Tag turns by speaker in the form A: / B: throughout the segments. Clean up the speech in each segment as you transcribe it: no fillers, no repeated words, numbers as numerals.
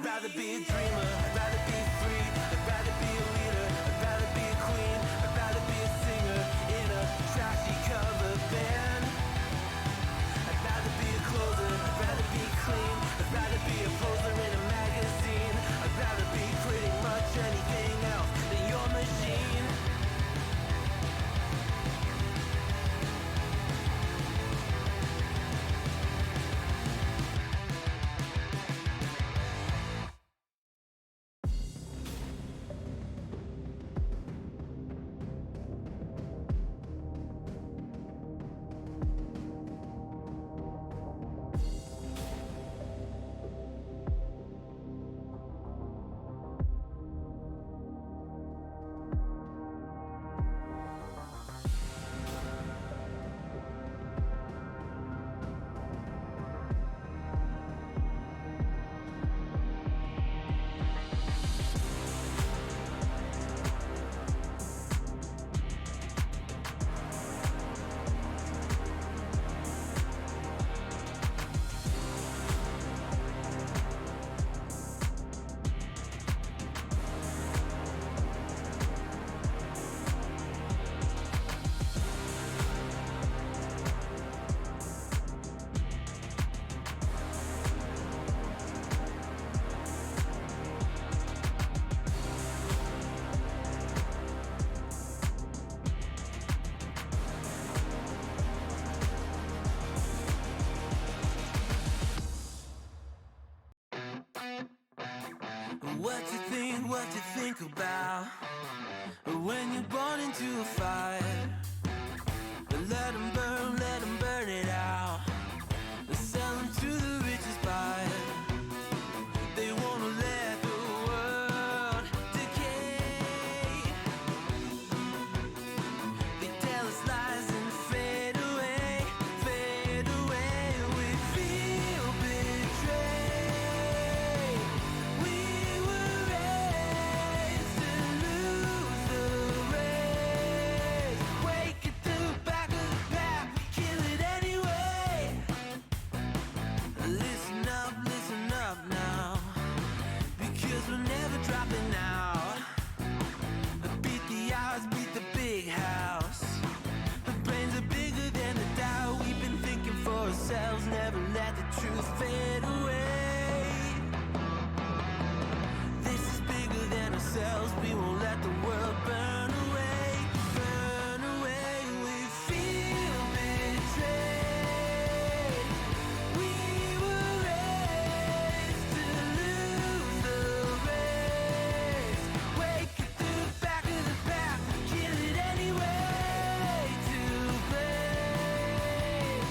A: rather be a dreamer, I'd rather be free, I'd rather be a leader, I'd rather be a queen, I'd rather be a singer in a trashy cover band. I'd rather be a closer, I'd rather be clean, I'd rather be a poser in a magazine, I'd rather be pretty much anything else than your machine. What you think about when you're born into a fire? Let them burn it out. Sell them to the richest buyer. They wanna let the world decay. They tell us lies and fade away, fade away. We feel betrayed. We were raised to lose the race. Wake at the back of the pack, kill it anyway. Listen up now, because we're never dropping out. Beat the odds, beat the big house. The brains are bigger than the doubt. We've been thinking for ourselves, never let the truth fade away. This is bigger than ourselves, we won't let the world burn away, burn away. We feel betrayed. We were raised to lose the race. Wake at the back of the pack, kill it anyway. To blame,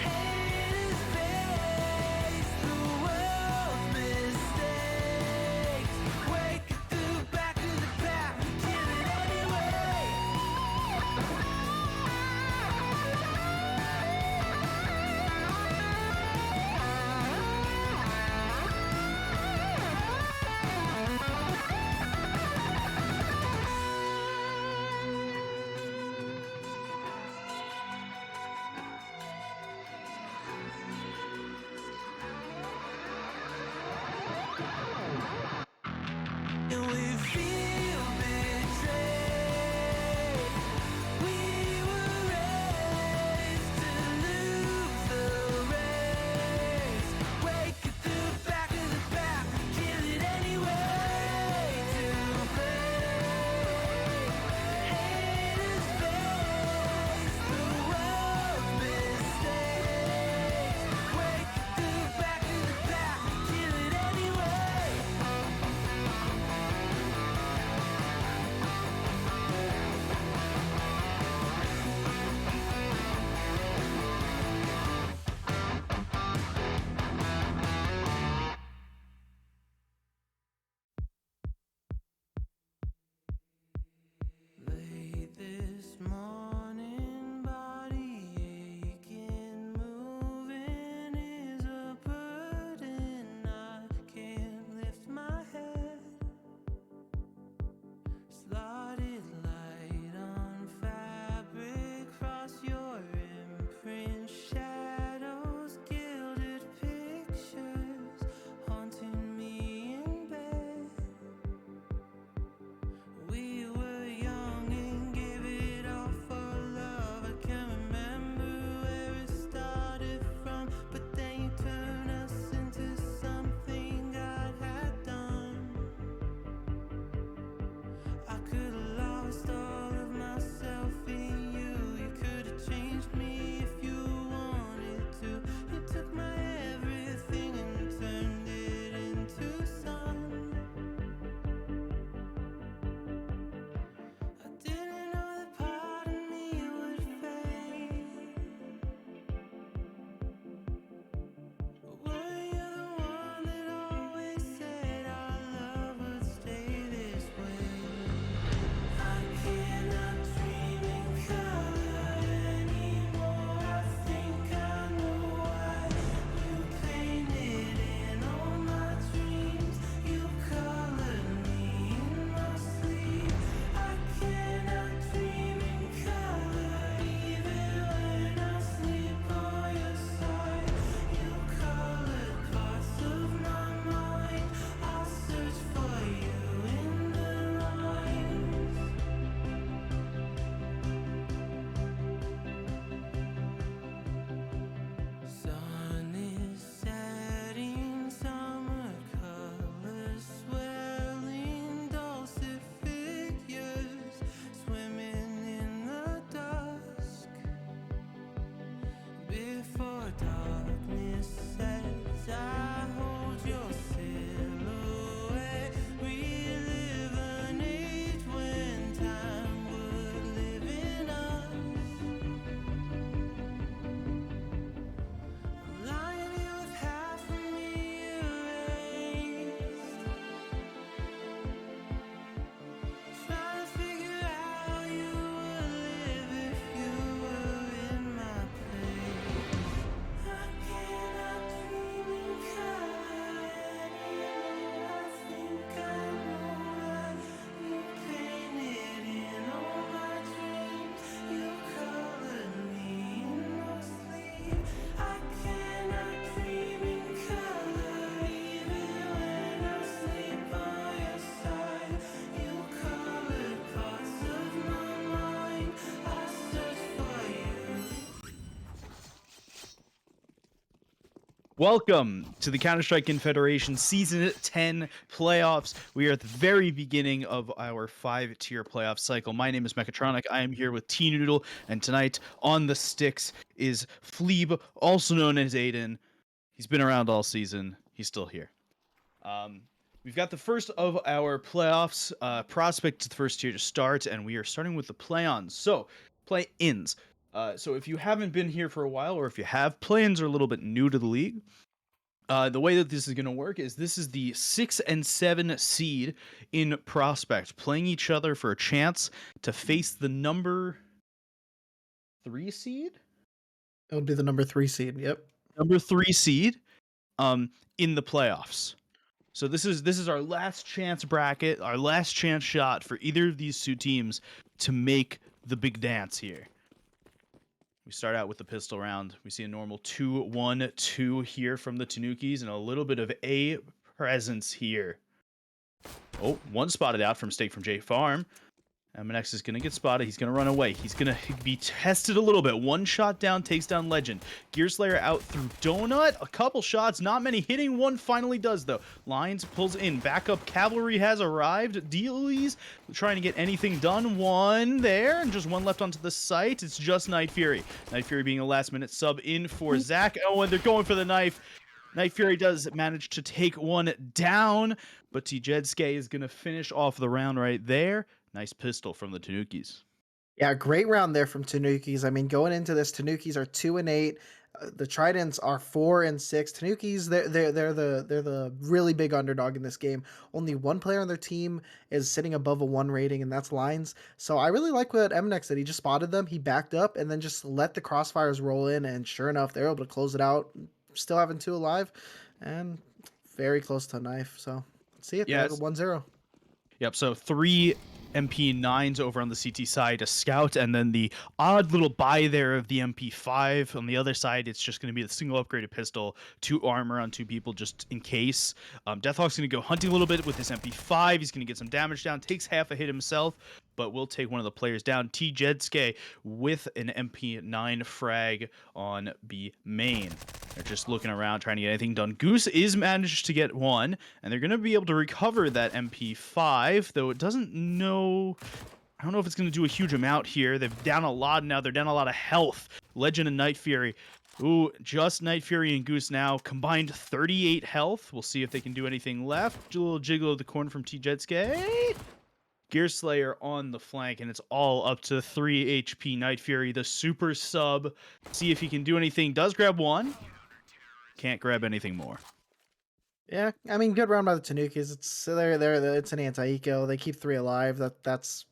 A: haters face the world's mistakes. Wake at the back of the pack, kill it anyway.
B: Welcome to the Counter-Strike Confederation Season 10 playoffs. We are at the very beginning of our 5-tier playoff cycle. My name is Mechatronic. I am here with T-Noodle, and tonight on the sticks is Fleeb, also known as Aiden. He's been around all season. He's still here. We've got the first of our playoffs, prospect to the first tier to start, and we are starting with the play-ons. So, play-ins. So if you haven't been here for a while, or if you have, play-ins are a little bit new to the league. The way that this is going to work is this is the 6 and 7 seed in prospect playing each other for a chance to face the number 3 seed.
C: It would be the number 3 seed. Yep.
B: Number 3 seed, in the playoffs. So this is our last chance bracket, our last chance shot for either of these two teams to make the big dance here. We start out with the pistol round. We see a normal 2-1-2 here from the Tanukis and a little bit of a presence here. Oh, one spotted out from Steak from J Farm. MNX is going to get spotted. He's going to run away. He's going to be tested a little bit. One shot down, takes down Legend. Gearslayer out through Donut. A couple shots, not many hitting. One finally does, though. Lines pulls in. Backup Cavalry has arrived. Dealies trying to get anything done. One there, and just one left onto the site. It's just Night Fury. Night Fury being a last-minute sub in for Zach. Oh, and they're going for the knife. Night Fury does manage to take one down, but Tjedske is going to finish off the round right there. Nice pistol from the Tanukis.
C: Yeah, great round there from Tanukis. I mean, going into this, Tanukis are 2-8. The Tridents are 4-6. Tanukis, they're the really big underdog in this game. Only one player on their team is sitting above a 1 rating, and that's Lines. So I really like what MNX did. He just spotted them, he backed up, and then just let the crossfires roll in. And sure enough, they're able to close it out. Still having 2 alive, and very close to a knife. So let's see it.
B: Yeah,
C: 1-0.
B: Yep. So 3 MP9s over on the CT side, a scout, and then the odd little buy there of the MP5. On the other side, it's just going to be the single upgraded pistol, 2 armor on 2 people just in case. Deathhawk's going to go hunting a little bit with his MP5. He's going to get some damage down, takes half a hit himself, but will take one of the players down. Tjedske with an MP9 frag on B main. They're just looking around, trying to get anything done. Goose is managed to get one, and they're going to be able to recover that MP5, though it doesn't know... I don't know if it's going to do a huge amount here. They're down a lot now. They're down a lot of health. Legend and Night Fury. Ooh, just Night Fury and Goose now. Combined 38 health. We'll see if they can do anything left. A little jiggle of the corn from Tjedske. Gearslayer on the flank, and it's all up to 3 HP. Night Fury, the super sub. See if he can do anything. Does grab one. Can't grab anything more.
C: Yeah, I mean, good round by the Tanukis. It's an anti-eco. They keep 3 alive. That's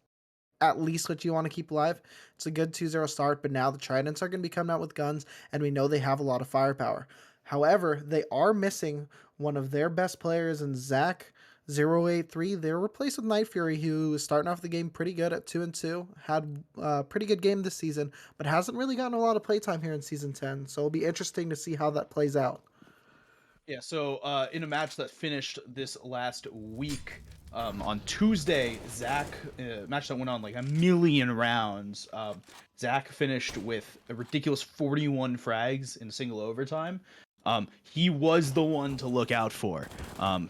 C: at least what you want to keep alive. It's a good 2-0 start, but now the Tridents are going to be coming out with guns, and we know they have a lot of firepower. However, they are missing one of their best players in Zach 083. They're replaced with Night Fury, who is starting off the game pretty good at 2-2. Had a pretty good game this season, but hasn't really gotten a lot of playtime here in Season 10. So it'll be interesting to see how that plays out.
B: Yeah, so in a match that finished this last week, on Tuesday, Zach, match that went on like a million rounds, Zach finished with a ridiculous 41 frags in single overtime. He was the one to look out for.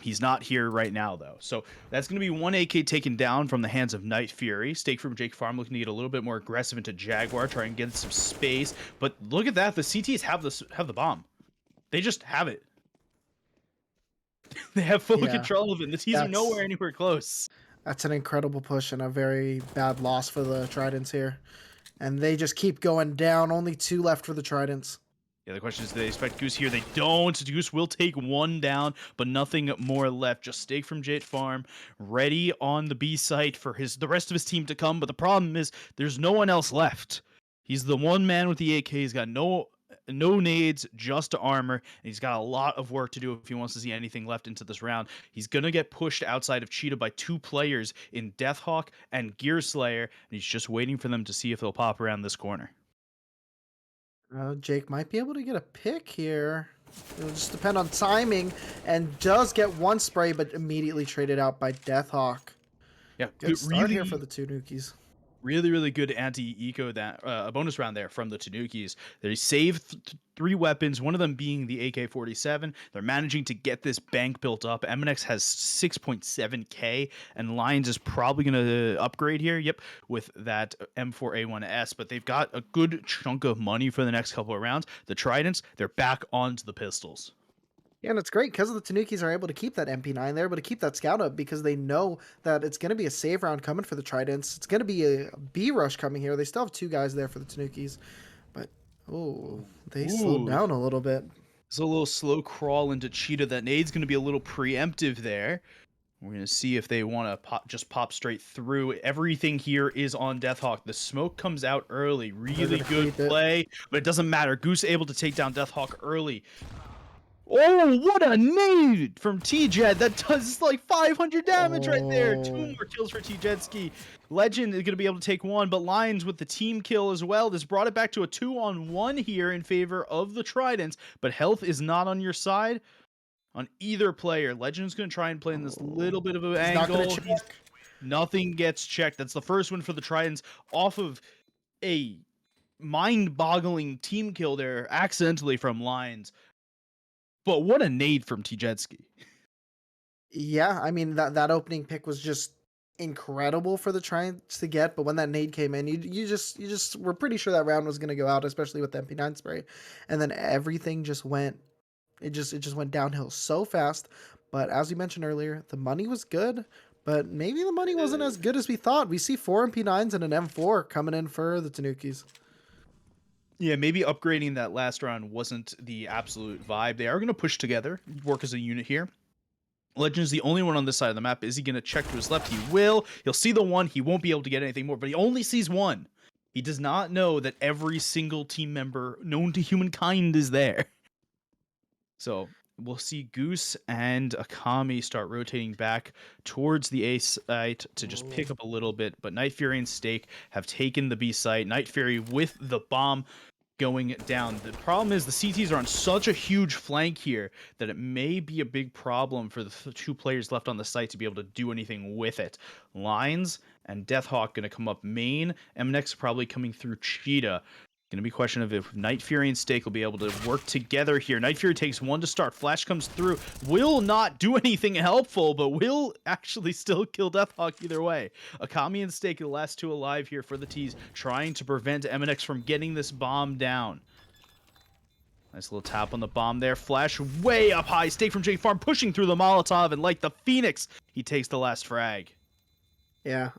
B: He's not here right now, though. So that's going to be 1 AK taken down from the hands of Night Fury. Steak from Jake Farm looking to get a little bit more aggressive into Jaguar, try and get some space. But look at that. The CTs have the bomb. They just have it. They have full control of it. The T's are nowhere anywhere close.
C: That's an incredible push and a very bad loss for the Tridents here. And they just keep going down. Only 2 left for the Tridents.
B: Yeah, the question is, do they expect Goose here? They don't. Goose will take 1 down, but nothing more left. Just Steak from Jade Farm, ready on the B site for the rest of his team to come. But the problem is, there's no one else left. He's the one man with the AK. He's got no nades, just armor, and he's got a lot of work to do if he wants to see anything left into this round. He's gonna get pushed outside of Cheetah by 2 players in Deathhawk and Gearslayer, and he's just waiting for them to see if they'll pop around this corner.
C: Jake might be able to get a pick here. It'll just depend on timing, and does get 1 spray, but immediately traded out by Deathhawk.
B: Yeah,
C: Good start here for the Tanukis.
B: Really good anti-eco that a bonus round there from the Tanukis. They save 3 weapons, one of them being the AK-47. They're managing to get this bank built up. MNX has 6.7k, and Lions is probably going to upgrade here. Yep, with that M4A1S, but they've got a good chunk of money for the next couple of rounds. The Tridents, they're back onto the pistols.
C: Yeah, and it's great because the Tanukis are able to keep that MP9. They're able to keep that scout up because they know that it's going to be a save round coming for the Tridents. It's going to be a B rush coming here. They still have 2 guys there for the Tanukis, but they slowed
B: Ooh,
C: down a little bit.
B: it's a little slow crawl into Cheetah. That nade's going to be a little preemptive there. We're going to see if they want to just pop straight through. Everything here is on Deathhawk. The smoke comes out early. Really good play, but it doesn't matter. Goose able to take down Deathhawk early. Oh, what a nade from T-Jet. That does like 500 damage right there. 2 more kills for T-Jetski. Legend is going to be able to take 1, but Lions with the team kill as well. This brought it back to a 2-on-1 here in favor of the Tridents, but health is not on your side on either player. Legend's going to try and play in this little bit of an angle. Nothing gets checked. That's the first one for the Tridents off of a mind-boggling team kill there accidentally from Lions. But what a nade from T-Jetski.
C: Yeah, I mean that opening pick was just incredible for the Tridents to get, but when that nade came in, you just were pretty sure that round was going to go out, especially with the MP9 spray, and then everything just went it just went downhill so fast. But as we mentioned earlier, the money was good, but maybe the money wasn't as good as we thought. We see 4 MP9s and an M4 coming in for the Tanukis.
B: Yeah, maybe upgrading that last round wasn't the absolute vibe. They are going to push together, work as a unit here. Legend's the only one on this side of the map. Is he going to check to his left? He will. He'll see the 1. He won't be able to get anything more, but he only sees 1. He does not know that every single team member known to humankind is there. So we'll see Goose and Akami start rotating back towards the A site to just pick up a little bit, but Night Fury and Stake have taken the B site. Night Fury with the bomb going down. The problem is the CTs are on such a huge flank here that it may be a big problem for the 2 players left on the site to be able to do anything with it. Lines and Deathhawk going to come up main. MNX probably coming through Cheetah. Going to be a question of if Night Fury and Stake will be able to work together here. Night Fury takes 1 to start. Flash comes through. Will not do anything helpful, but will actually still kill Deathhawk either way. Akami and Stake are the last 2 alive here for the T's, trying to prevent MNX from getting this bomb down. Nice little tap on the bomb there. Flash way up high. Stake from J Farm pushing through the Molotov, and like the Phoenix, he takes the last frag.
C: Yeah,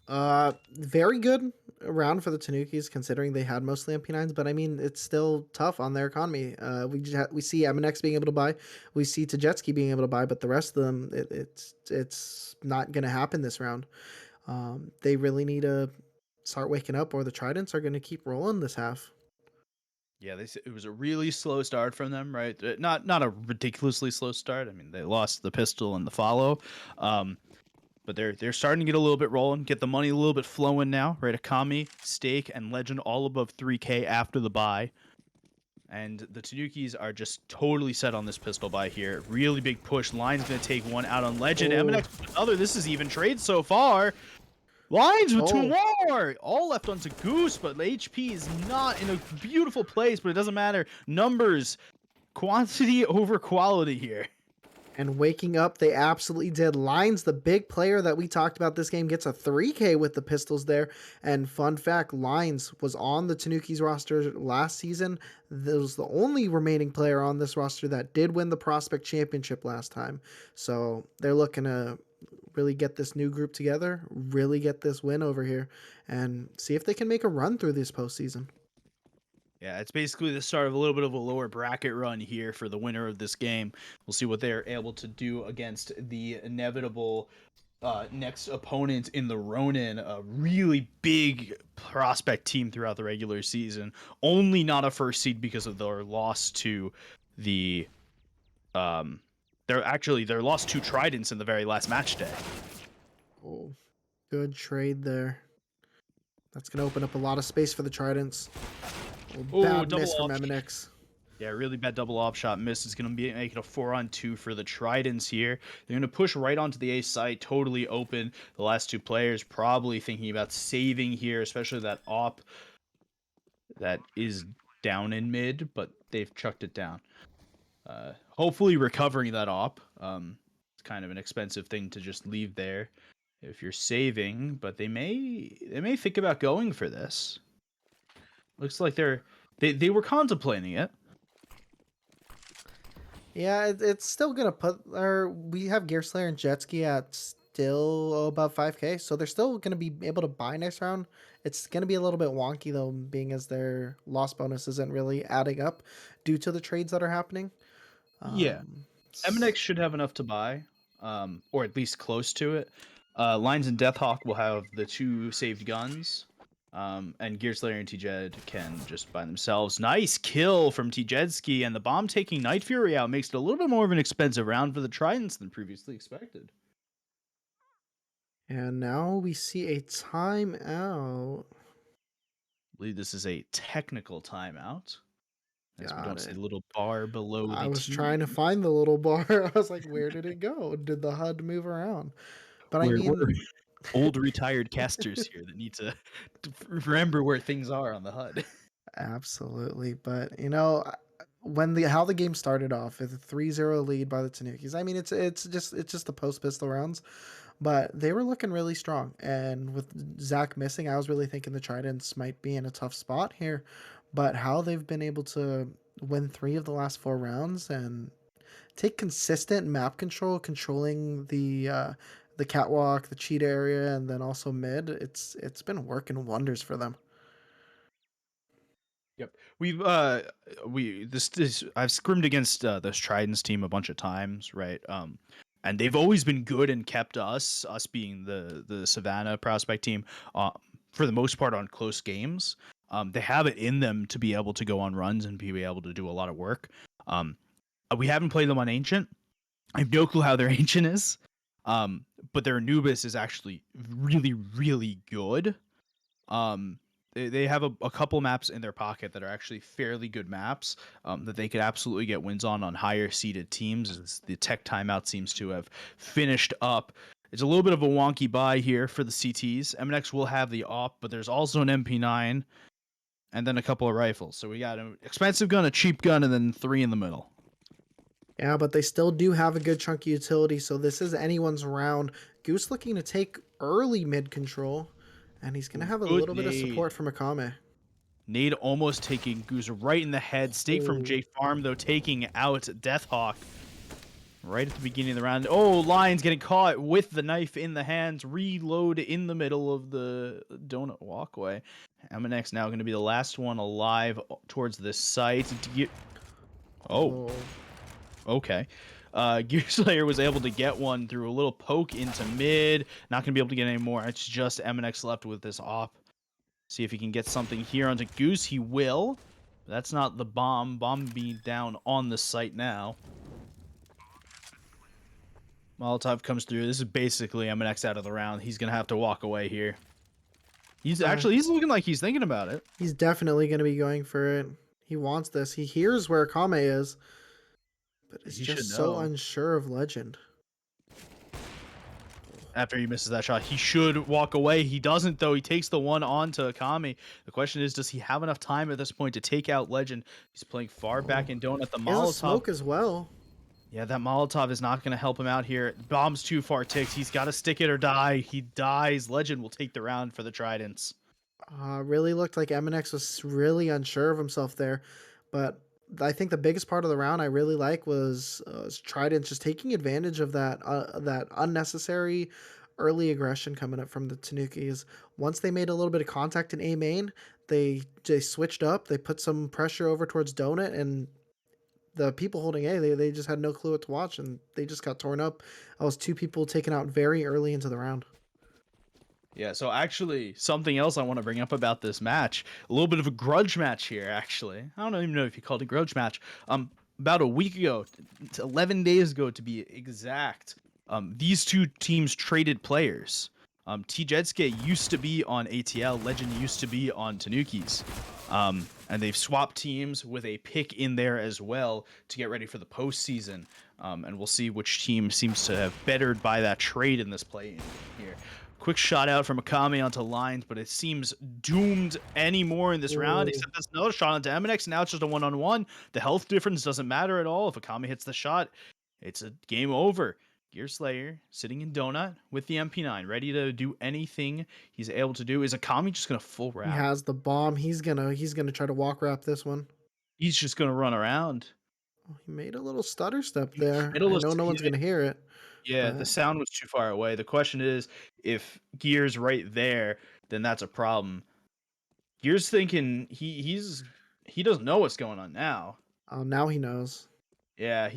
C: very good round for the Tanukis considering they had mostly MP9s, but I mean it's still tough on their economy. We see MNX being able to buy, we see Tajetski being able to buy, but the rest of them it's not gonna happen this round. They really need to start waking up, or the Tridents are gonna keep rolling this half.
B: Yeah, it was a really slow start from them, right? Not a ridiculously slow start. I mean, they lost the pistol and the follow. But they're starting to get a little bit rolling, get the money a little bit flowing now, right? Akami, Stake, and Legend all above 3k after the buy. And the Tanukis are just totally set on this pistol buy here. Really big push. Line's going to take 1 out on Legend. MNX with another. This is even trade so far. Lines with 2 more. All left onto Goose, but HP is not in a beautiful place, but it doesn't matter. Numbers, quantity over quality here.
C: And waking up, they absolutely did. Lines, the big player that we talked about this game, gets a 3K with the pistols there. And fun fact, Lines was on the Tanukis roster last season. That was the only remaining player on this roster that did win the Prospect Championship last time. So they're looking to really get this new group together, really get this win over here, and see if they can make a run through this postseason.
B: Yeah, it's basically the start of a little bit of a lower bracket run here for the winner of this game. We'll see what they're able to do against the inevitable next opponent in the Ronin, a really big prospect team throughout the regular season. Only not a first seed because of their loss to the their loss to Tridents in the very last match day.
C: Oh, good trade there. That's going to open up a lot of space for the Tridents. Bad miss from MNX.
B: Yeah, really bad double op shot miss. Is going to make it a 4-on-2 for the Tridents here. They're going to push right onto the A site, totally open. The last two players probably thinking about saving here, especially that op that is down in mid, but they've chucked it down. Hopefully recovering that op. It's kind of an expensive thing to just leave there if you're saving, but they may think about going for this. Looks like they were contemplating it.
C: Yeah, it's still gonna put our. We have Gear Slayer and Jetski at still above 5K, so they're still gonna be able to buy next round. It's gonna be a little bit wonky though, being as their loss bonus isn't really adding up due to the trades that are happening.
B: Yeah.
C: S-
B: MNX should have enough to buy, or at least close to it. Lines and Deathhawk will have the 2 saved guns, and Gearslayer and T-Jed can just by themselves. Nice kill from T-Jedski, and the bomb taking Night Fury out makes it a little bit more of an expensive round for the Tridents than previously expected.
C: and now we see a timeout.
B: I believe this is a technical timeout, as we
C: Got
B: don't see
C: it.
B: the little bar below
C: I
B: the
C: was
B: TV.
C: trying to find the little bar. I was like, where did it go? Did the HUD move around? But I
B: We're
C: mean,
B: old retired casters here that need to remember where things are on the HUD.
C: absolutely. But when the how the game started off with a 3-0 lead by the Tanukis. I mean, it's just the post pistol rounds, but they were looking really strong. And with Zach missing, I was really thinking the Tridents might be in a tough spot here. But how they've been able to win 3 of the last 4 rounds and take consistent map control, controlling the catwalk, the cheat area, and then also mid. It's been working wonders for them.
B: Yep. I've scrimmed against this Tridents team a bunch of times, right? And they've always been good and kept us being the Savannah prospect team, uh, for the most part on close games. They have it in them to be able to go on runs and be able to do a lot of work. Um, we haven't played them on Ancient. I have no clue how their Ancient is. But their Anubis is actually really, really good. Um, they have a couple maps in their pocket that are actually fairly good maps, that they could absolutely get wins on higher seeded teams, as the tech timeout seems to have finished up. It's a little bit of a wonky buy here for the CTs. MNX will have the op, but there's also an MP9 and then a couple of rifles. So we got an expensive gun, a cheap gun, and then 3 in the middle.
C: Yeah, but they still do have a good chunk of utility, so this is anyone's round. Goose looking to take early mid control, and he's gonna
B: Ooh,
C: have a
B: good
C: little bit of
B: nade.
C: support from Akame.
B: Nade almost taking Goose right in the head. Stake from
C: Oh,
B: J Farm, though, taking out Deathhawk right at the beginning of the round. Oh, Lions getting caught with the knife in the hands. Reload in the middle of the donut walkway. MNX now going to be the last one alive towards this site. Oh,
C: oh.
B: okay. Gearslayer was able to get one through a little poke into mid. Not going to be able to get any more. It's just MNX left with this op. See if he can get something here onto Goose. He will. That's not the bomb. Bomb being down on the site now. Molotov comes through. This is basically MNX out of the round. He's going to have to walk away here. He's
C: Uh,
B: actually, he's looking like he's thinking about it.
C: he's definitely gonna be going for it. He wants this. He hears where Akame is, but is
B: He should
C: just so
B: know.
C: unsure of Legend.
B: After he misses that shot, he should walk away. He doesn't, though. He takes the one on to Akami. The question is, does he have enough time at this point to take out Legend? He's playing far back in Donut. The
C: He has a
B: Molotov.
C: smoke as well.
B: Yeah, that Molotov is not going to help him out here. Bomb's too far ticked. He's got to stick it or die. He dies. Legend will take the round for the Tridents.
C: Really looked like MNX was really unsure of himself there, but I think the biggest part of the round I really like was Trident just taking advantage of that unnecessary early aggression coming up from the Tanukis. Once they made a little bit of contact in A main, they switched up. They put some pressure over towards Donut, and the people holding A they just had no clue what to watch, and they just got torn up. I was 2 people taken out very early into the round.
B: Yeah, so actually, something else I want to bring up about this match, a little bit of a grudge match here, actually. I don't even know if you called it a grudge match. About a week ago, 11 days ago to be exact, these two teams traded players. Tjedske used to be on ATL, Legend used to be on Tanukis. And they've swapped teams with a pick in there as well to get ready for the postseason. And we'll see which team seems to have bettered by that trade in this play here. Quick shot out from Akame onto lines, but it seems doomed anymore in this round,
C: Ooh.
B: except that's another shot onto MNX. Now it's just a one-on-one. The health difference doesn't matter at all. If Akame hits the shot, it's a game over. Gear Slayer sitting in Donut with the MP9, ready to do anything he's able to do. Is Akami just gonna full
C: He
B: wrap?
C: has the bomb. He's gonna try to walk wrap this one.
B: He's just gonna run around.
C: Oh, he made a little stutter step there. I
B: Middle of
C: know no one's gonna hear it,
B: yeah, the
C: but
B: sound was too far away. The question is, if Gear's right there, then that's a problem. Gear's thinking he doesn't know what's going on now.
C: now he knows.
B: Yeah,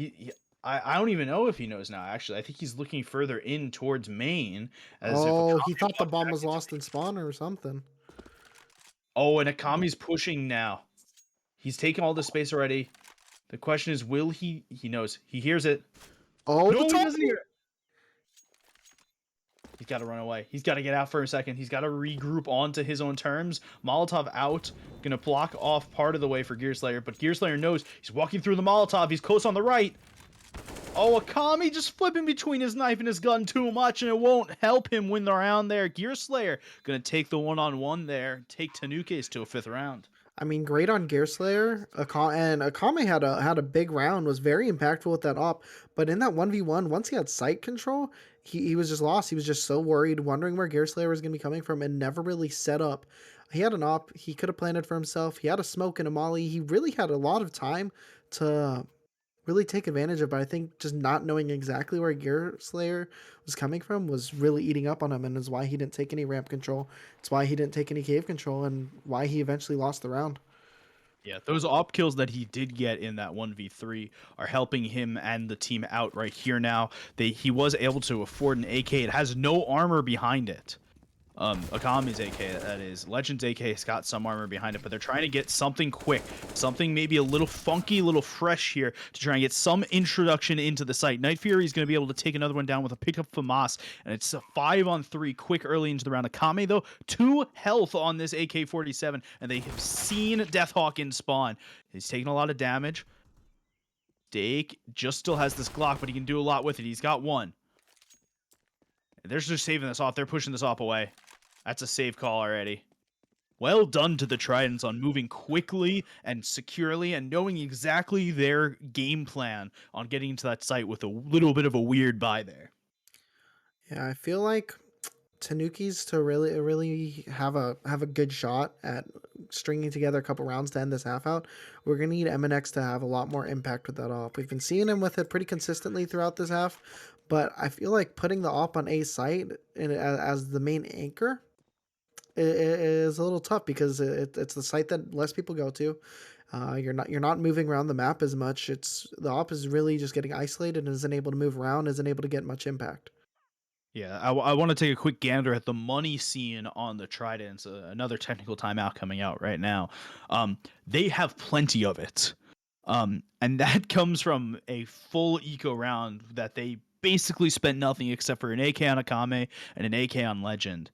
B: I don't even know if he knows now. Actually, I think he's looking further in towards main, as if
C: Oh, he
B: Akami
C: thought the
B: walked
C: bomb
B: back
C: was
B: into
C: lost in spawn or something.
B: Oh, and Akami's pushing now. He's taking all the space already. The question is, will he? He knows. He hears it.
C: Oh,
B: No,
C: the
B: he
C: top.
B: doesn't hear it. He's got to run away. He's got to get out for a second. He's got to regroup onto his own terms. Molotov out. Gonna block off part of the way for Gearslayer, but Gearslayer knows he's walking through the Molotov. He's close on the right. Oh, Akami just flipping between his knife and his gun too much, and it won't help him win the round there. Gearslayer gonna take the one-on-one there, take Tanukis to a 5th round.
C: I mean, great on Gear Slayer. And Akame had a big round, was very impactful with that op. But in that 1v1, once he had sight control, he was just lost. He was just so worried, wondering where Gear Slayer was going to be coming from, and never really set up. He had an op. He could have planted for himself. He had a smoke and a molly. He really had a lot of time to really take advantage of. But I think just not knowing exactly where Gear Slayer was coming from was really eating up on him, and is why he didn't take any ramp control. It's why he didn't take any cave control, and why he eventually lost the round.
B: Yeah, those op kills that he did get in that 1v3 are helping him and the team out right here now. He was able to afford an AK. It has no armor behind it. Akami's AK, that is. Legend's AK has got some armor behind it, but they're trying to get something quick, something maybe a little funky, a little fresh here to try and get some introduction into the site. Night Fury is going to be able to take another one down with a pickup FAMAS, and it's a 5-on-3 quick early into the round. Akame, though, 2 health on this AK-47, and they have seen Deathhawk in spawn. He's taking a lot of damage. Dake just still has this Glock, but he can do a lot with it. He's got one. They're just saving this off. They're pushing this off away. That's a save call already. Well done to the Tridents on moving quickly and securely and knowing exactly their game plan on getting into that site with a little bit of a weird buy there.
C: Yeah, I feel like Tanukis to really have a good shot at stringing together a couple rounds to end this half out. We're gonna need MNX to have a lot more impact with that op. We've been seeing him with it pretty consistently throughout this half, but I feel like putting the op on A site as the main anchor is a little tough because it's the site that less people go to. You're not moving around the map as much. It's the op is really just getting isolated and isn't able to move around, isn't able to get much impact.
B: Yeah, I want to take a quick gander at the money scene on the Tridents. Another technical timeout coming out right now. They have plenty of it. And that comes from a full eco round that they basically spent nothing except for an AK on Akame and an AK on Legend.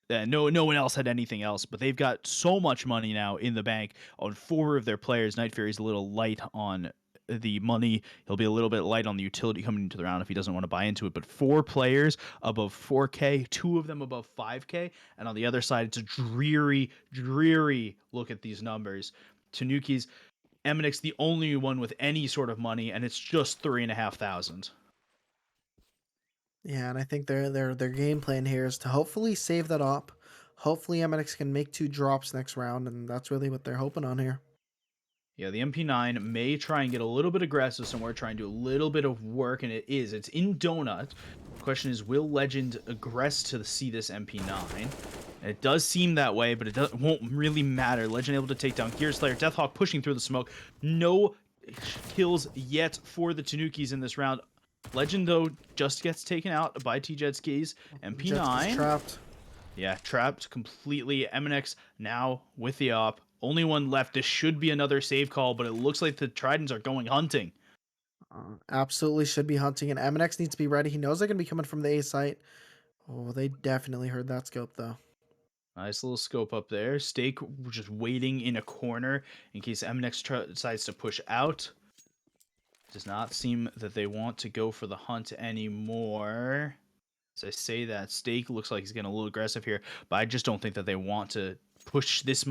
B: No one else had anything else, but they've got so much money now in the bank on 4 of their players. Night Fury's a little light on the money. He'll be a little bit light on the utility coming into the round if he doesn't want to buy into it. But 4 players above 4K, 2 of them above 5K, and on the other side, it's a dreary look at these numbers. Tanukis, Eminix, the only one with any sort of money, and it's just 3,500.
C: Yeah, and I think their game plan here is to hopefully save that op. Hopefully MNX can make 2 drops next round, and that's really what they're hoping on here.
B: Yeah, the MP9 may try and get a little bit aggressive somewhere, try and do a little bit of work, and it is. It's in Donut. The question is, will Legend aggress to see this MP9? And it does seem that way, but it won't really matter. Legend able to take down Gear Slayer. Deathhawk pushing through the smoke. No kills yet for the Tanukis in this round. Legend, though, just gets taken out by Tjedski's MP9.
C: Jets is trapped.
B: Yeah, trapped completely. MNX now with the op. Only one left. This should be another save call, but it looks like the Tridents are going hunting.
C: Absolutely should be hunting, and MNX needs to be ready. He knows they're going to be coming from the A site. Oh, they definitely heard that scope though.
B: Nice little scope up there. Stake just waiting in a corner in case MNX decides to push out. Does not seem that they want to go for the hunt anymore. As I say that, Stake looks like he's getting a little aggressive here, but I just don't think that they want to push this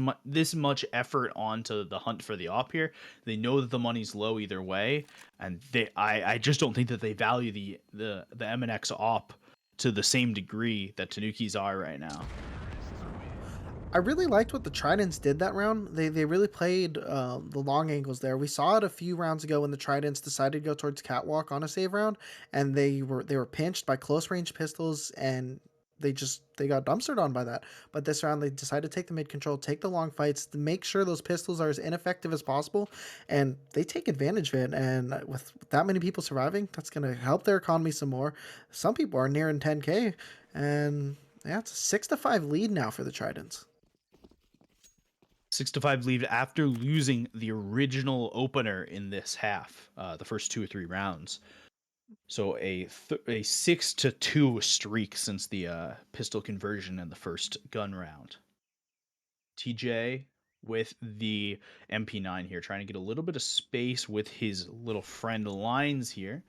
B: much effort onto the hunt for the op here. They know that the money's low either way, and I just don't think that they value the MNX op to the same degree that Tanukis are right now.
C: I really liked what the Tridents did that round. They really played the long angles there. We saw it a few rounds ago when the Tridents decided to go towards Catwalk on a save round, and they were pinched by close range pistols, and they got dumpstered on by that. But this round they decided to take the mid control, take the long fights, to make sure those pistols are as ineffective as possible, and they take advantage of it. And with that many people surviving, that's gonna help their economy some more. Some people are nearing 10K, and yeah, it's a 6-5 lead now for the Tridents.
B: 6-5 lead after losing the original opener in this half, the first 2 or 3 rounds. So a 6-2 streak since the pistol conversion in the first gun round. TJ with the MP9 here, trying to get a little bit of space with his little friend Lines here.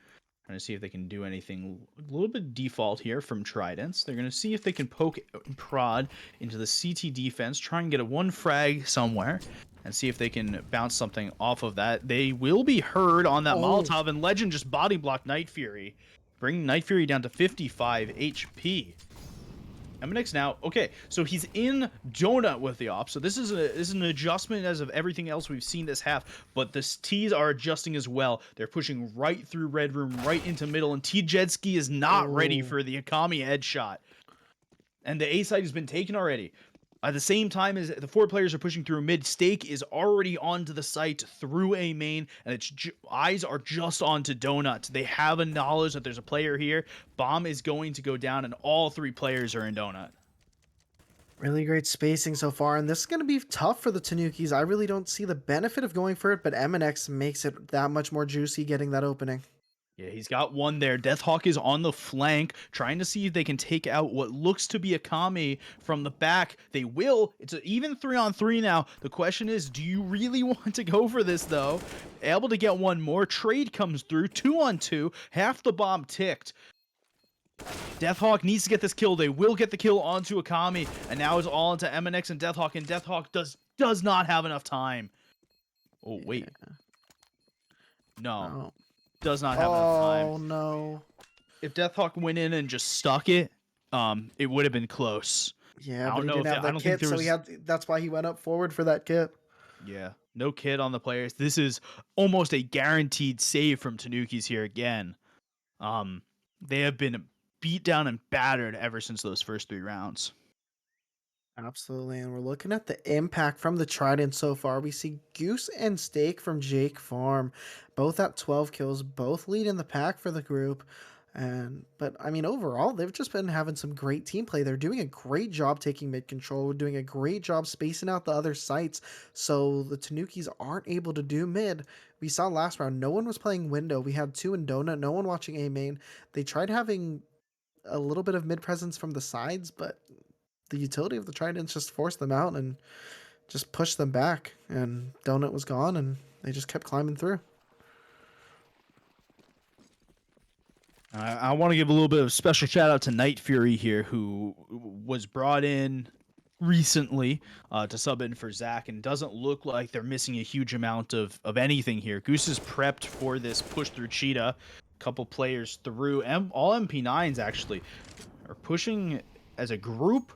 B: Trying to see if they can do anything a little bit default here from Tridents. They're going to see if they can poke and prod into the CT defense, try and get a 1 frag somewhere, and see if they can bounce something off of that. They will be heard on that Molotov, and Legend just body blocked Night Fury, bringing Night Fury down to 55 HP. MNX now, okay, so he's in Donut with the op, so this is an adjustment as of everything else we've seen this half, but the T's are adjusting as well. They're pushing right through Red Room, right into middle, and T-Jedski is not ready for the Akami headshot. And the A side has been taken already. At the same time as the 4 players are pushing through mid, Stake is already onto the site through A main, and its eyes are just onto Donut. They have a knowledge that there's a player here. Bomb is going to go down, and all 3 players are in Donut.
C: Really great spacing so far, and this is going to be tough for the Tanukis. I really don't see the benefit of going for it, but MNX makes it that much more juicy getting that opening.
B: Yeah, he's got one there. Deathhawk is on the flank, trying to see if they can take out what looks to be a Kami from the back. They will. It's an even 3-on-3 now. The question is, do you really want to go for this, though? Able to get one more. Trade comes through. 2-on-2. Half the bomb ticked. Deathhawk needs to get this kill. They will get the kill onto Akami, and now it's all into MNX and Deathhawk does not have enough time. Oh, wait. No.
C: Oh,
B: Does not have enough time.
C: oh no.
B: If Deathhawk went in and just stuck it, it would have been close.
C: Yeah,
B: I
C: but
B: don't
C: he
B: know
C: didn't
B: if
C: have
B: I
C: that
B: don't think
C: kit,
B: there
C: so
B: was.
C: he had. That's why he went up forward for that kit.
B: Yeah, no kid on the players. This is almost a guaranteed save from Tanukis here again. They have been beat down and battered ever since those first 3 rounds.
C: Absolutely, and we're looking at the impact from the Trident so far. We see Goose and Steak from Jake Farm, both at 12 kills, both lead in the pack for the group. But I mean, overall, they've just been having some great team play. They're doing a great job taking mid control, doing a great job spacing out the other sites, so the Tanukis aren't able to do mid. We saw last round, no one was playing window. We had 2 in Donut, no one watching A main. They tried having a little bit of mid presence from the sides, but the utility of the Tridents just forced them out and just pushed them back. And Donut was gone, and they just kept climbing through.
B: I want to give a little bit of special shout out to Night Fury here, who was brought in recently to sub in for Zach, and doesn't look like they're missing a huge amount of anything here. Goose is prepped for this push through Cheetah. Couple players through. All MP9s actually are pushing as a group.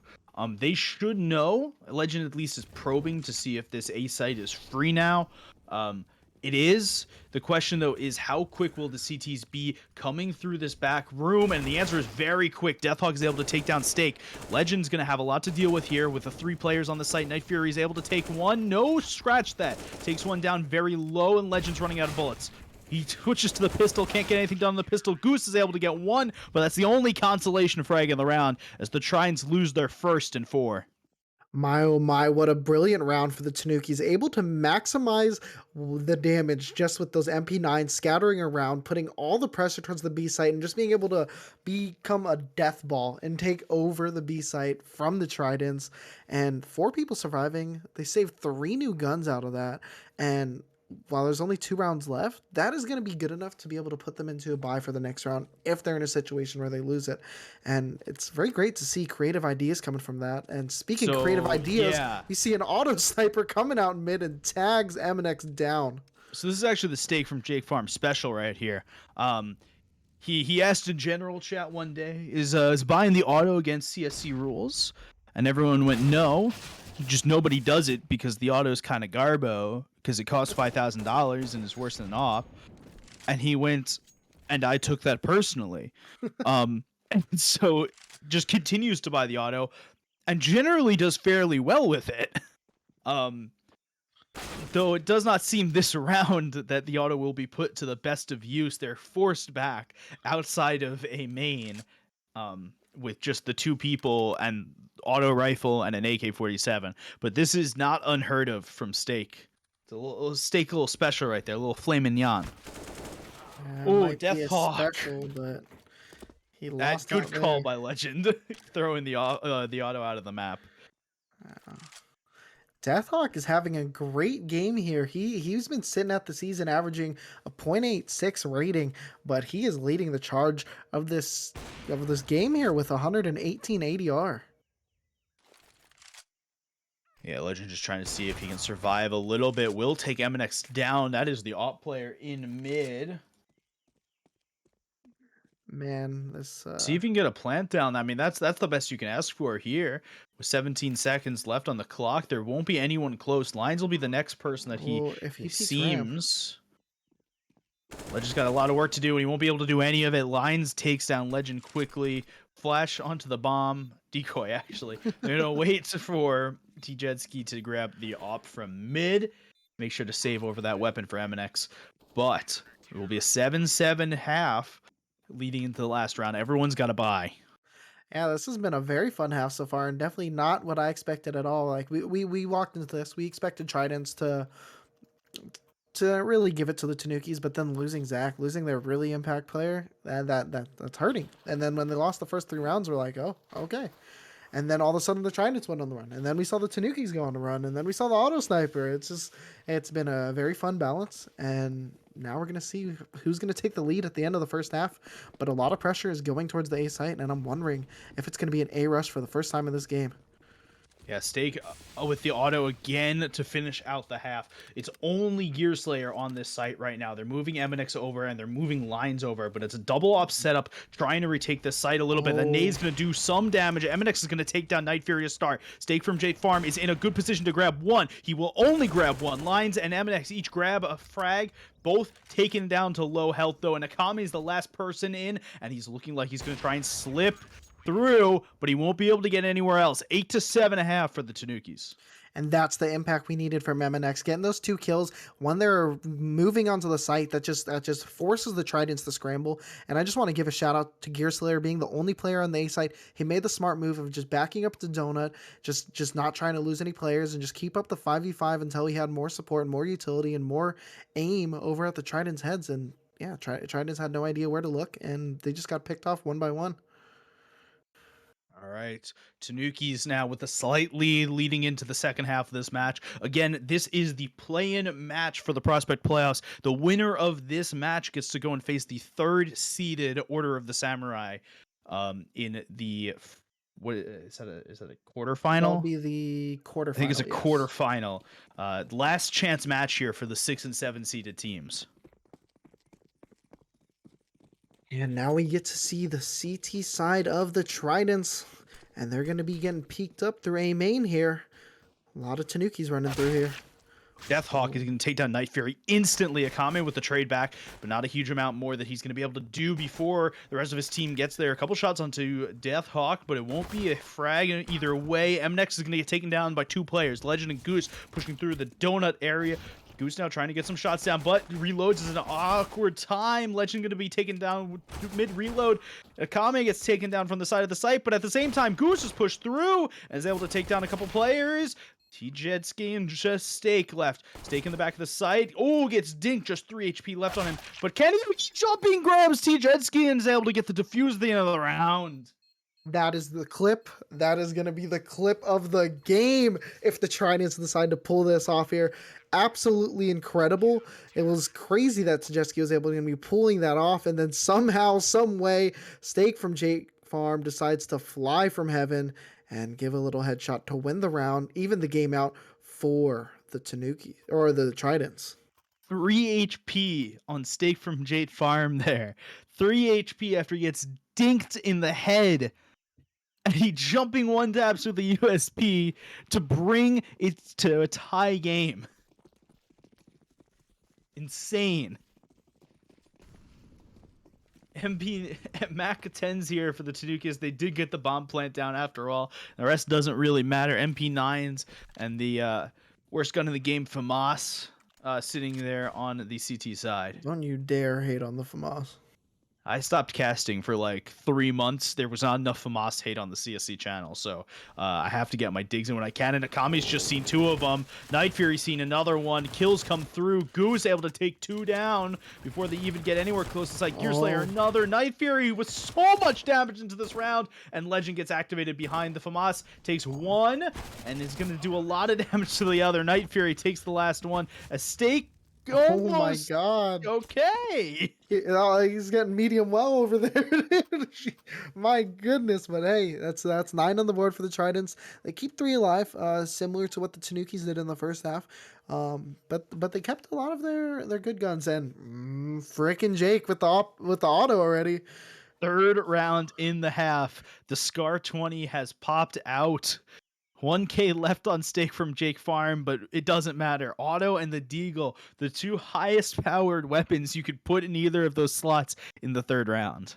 B: They should know. Legend at least is probing to see if this A site is free now. It is. The question, though, is how quick will the CTs be coming through this back room? And the answer is very quick. Deathhawk is able to take down Stake. Legend's going to have a lot to deal with here with the 3 players on the site. Night Fury is able to take one. No, scratch that. Takes one down very low, and Legend's running out of bullets. He switches to the pistol, can't get anything done on the pistol. Goose is able to get one, but that's the only consolation frag in the round as the Tridents lose their first and 4.
C: My oh my, what a brilliant round for the Tanukis. Able to maximize the damage just with those MP9s scattering around, putting all the pressure towards the B site, and just being able to become a death ball and take over the B site from the Tridents. And 4 people surviving. They saved 3 new guns out of that. And while there's only 2 rounds left, that is going to be good enough to be able to put them into a bye for the next round if they're in a situation where they lose it. And it's very great to see creative ideas coming from that. And speaking creative
B: So
C: ideas,
B: yeah,
C: we see an auto sniper coming out mid and tags MNX down.
B: so this is actually the stake from Jake Farm special right here. He asked in general chat one day, is buying the auto against CSC rules? And everyone went no. Just nobody does it because the auto is kind of garbo because it costs $5,000 and is worse than an op. And he went, and I took that personally. And so just continues to buy the auto and generally does fairly well with it. Though it does not seem this round that the auto will be put to the best of use. They're forced back outside of a main with just the 2 people and auto rifle and an AK-47. But this is not unheard of from Stake. It's a little Stake, a little special right there, a little flame mignon. Oh,
C: Might
B: Death
C: be a
B: Hawk.
C: special, but he
B: That
C: lost
B: good
C: out
B: call
C: there.
B: by Legend, throwing the auto out of the map.
C: Deathhawk is having a great game here. He's been sitting at the season averaging a .86 rating, but he is leading the charge of this game here with 118 ADR.
B: Yeah, Legend just trying to see if he can survive a little bit. Will take MNX down. That is the op player in mid.
C: Man, this
B: See if you can get a plant down. I mean, that's the best you can ask for here. With 17 seconds left on the clock, there won't be anyone close. Lines will be the next person that
C: well, if he
B: it
C: peeks ramp.
B: seems. Legend's got a lot of work to do, and he won't be able to do any of it. Lines takes down Legend quickly. Flash onto the bomb. Decoy, actually. They're going to wait for T-Jetski to grab the op from mid. Make sure to save over that weapon for MNX. But it will be a 7-7 half leading into the last round. Everyone's got to buy.
C: Yeah, this has been a very fun half so far, and definitely not what I expected at all. Like we walked into this, we expected Tridents to really give it to the Tanukis, but then losing Zach, losing their really impact player, that's hurting. And then when they lost the first 3 rounds, we're like, oh, okay. And then all of a sudden the Tridents went on the run, and then we saw the Tanukis go on the run, and then we saw the auto sniper. It's been a very fun balance, and now we're gonna see who's gonna take the lead at the end of the first half. But a lot of pressure is going towards the A site, and I'm wondering if it's gonna be an A rush for the first time in this game.
B: Yeah, Stake with the auto again to finish out the half. It's only Gearslayer on this site right now. They're moving MNX over and they're moving Lines over, but it's a double op setup trying to retake the site a little bit. The nade's going to do some damage. MNX is going to take down Night Fury to start. Stake from Jake Farm is in a good position to grab one. He will only grab one. Lines and MNX each grab a frag. Both taken down to low health, though, and Akami is the last person in, and he's looking like he's going to try and slip through, but he won't be able to get anywhere else. 8-7.5 for the Tanukis.
C: And that's the impact we needed from MNX. Getting those 2 kills when they're moving onto the site, that just forces the Tridents to scramble. And I just want to give a shout out to Gearslayer being the only player on the A site. He made the smart move of just backing up to Donut, just not trying to lose any players, and just keep up the 5v5 until he had more support and more utility and more aim over at the Tridents' heads. And yeah, Tridents had no idea where to look, and they just got picked off one by one.
B: All right, Tanukis now with a slight lead leading into the second half of this match. Again, this is the play-in match for the Prospect Playoffs. The winner of this match gets to go and face the 3rd-seeded Order of the Samurai in the... What is that? Is that a quarterfinal?
C: That'll be the quarterfinal.
B: I think it's a
C: yes.
B: quarterfinal. Last chance match here for the 6 and 7 seeded teams.
C: And now we get to see the CT side of the Tridents, and they're going to be getting peeked up through A main here. A lot of Tanukis running through here.
B: Deathhawk is going to take down Night Fury instantly. Akame with the trade back, but not a huge amount more that he's going to be able to do before the rest of his team gets there. A couple shots onto Deathhawk, but it won't be a frag either way. MNX is going to get taken down by 2 players. Legend and Goose pushing through the donut area. Goose now trying to get some shots down, but reloads is an awkward time. Legend going to be taken down mid-reload. Akame gets taken down from the side of the site, but at the same time, Goose is pushed through and is able to take down a couple players. T-Jetski and just Steak left. Steak in the back of the site. Oh, gets dinked. Just 3 HP left on him. But Kenny jumping grabs T-Jetski and is able to get the defuse at the end of the round.
C: That is the clip. That is going to be the clip of the game if the Tridents decide to pull this off here. Absolutely incredible. It was crazy that Tajeski was able to be pulling that off, and then somehow, some way, Steak from Jake Farm decides to fly from heaven and give a little headshot to win the round, even the game out for the Tanuki or the Tridents.
B: 3 HP on Steak from Jade Farm there. 3 HP after he gets dinked in the head. And he jumping one taps with the USP to bring it to a tie game. Insane. MP Mac 10's here for the Tanukis. They did get the bomb plant down after all. The rest doesn't really matter. MP9s and the worst gun in the game, FAMAS, sitting there on the CT side.
C: Don't you dare hate on the FAMAS.
B: I stopped casting for like 3 months. There was not enough FAMAS hate on the CSC channel, so I have to get my digs in when I can. And Akame's just seen 2 of them. Night Fury seen another one. Kills come through. Goose able to take 2 down before they even get anywhere close. It's like Gear Slayer, another Night Fury with so much damage into this round, and Legend gets activated behind the FAMAS. Takes 1 and is going to do a lot of damage to the other. Night Fury takes the last one. A Steak.
C: Oh my god.
B: Okay.
C: He's getting medium well over there. My goodness, but hey, that's 9 on the board for the Tridents. They keep 3 alive, similar to what the Tanukis did in the first half. But they kept a lot of their good guns, and frickin' Jake with the auto already.
B: 3rd round in the half. The Scar 20 has popped out. 1K left on Stake from Jake Farm, but it doesn't matter. Auto and the Deagle, the 2 highest powered weapons you could put in either of those slots in the 3rd round.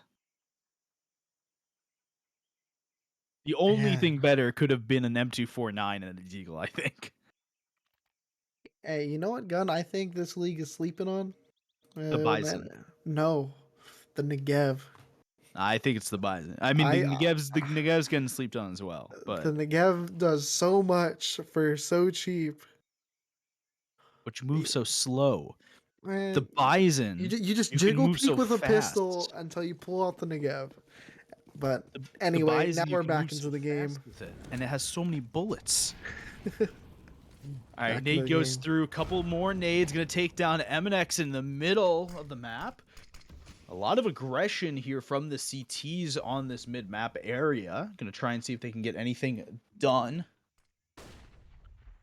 B: The only thing better could have been an M249 and a Deagle, I think.
C: Hey, you know what gun I think this league is sleeping on?
B: The Bison.
C: No, the Negev.
B: I think it's the Bison. I mean, the Negev's getting sleeped on as well. But
C: the Negev does so much for so cheap.
B: But you move so slow.
C: Man,
B: the Bison.
C: You just jiggle peek with a pistol until you pull out the Negev. But anyway, now we're back into the game.
B: And it has so many bullets. Alright, nade goes through. A couple more nades. Going to take down MNX in the middle of the map. A lot of aggression here from the CTs on this mid-map area. Going to try and see if they can get anything done.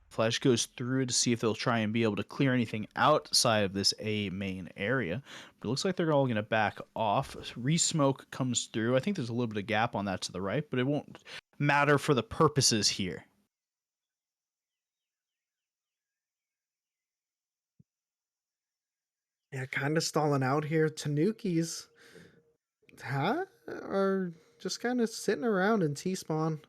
B: Flash goes through to see if they'll try and be able to clear anything outside of this A main area. But it looks like they're all going to back off. Resmoke comes through. I think there's a little bit of gap on that to the right, but it won't matter for the purposes here.
C: Yeah, kind of stalling out here. Tanukis are just kind of sitting around in T-spawn.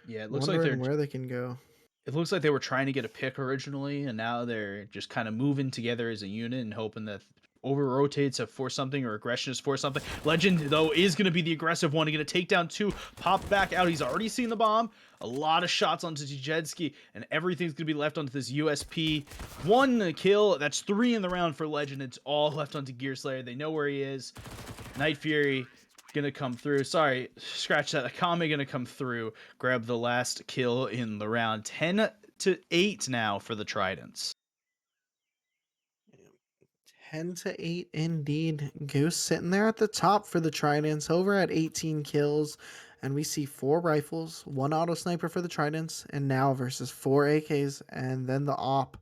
B: Yeah, it looks like they're
C: where they can go.
B: It looks like they were trying to get a pick originally, and now they're just kind of moving together as a unit and hoping that over rotates for something or aggression is for something. Legend, though, is going to be the aggressive one. He's going to take down 2, pop back out. He's already seen the bomb. A lot of shots onto Tjedski, and everything's going to be left onto this USP. 1 kill. That's 3 in the round for Legend. It's all left onto Gear Slayer. They know where he is. Night Fury gonna come through. Sorry, scratch that. Akame gonna come through, grab the last kill in the round. 10-8 now for the Tridents.
C: 10-8 indeed. Goose sitting there at the top for the Tridents, over at 18 kills, and we see 4 rifles, 1 auto sniper for the Tridents, and now versus 4 AKs, and then the op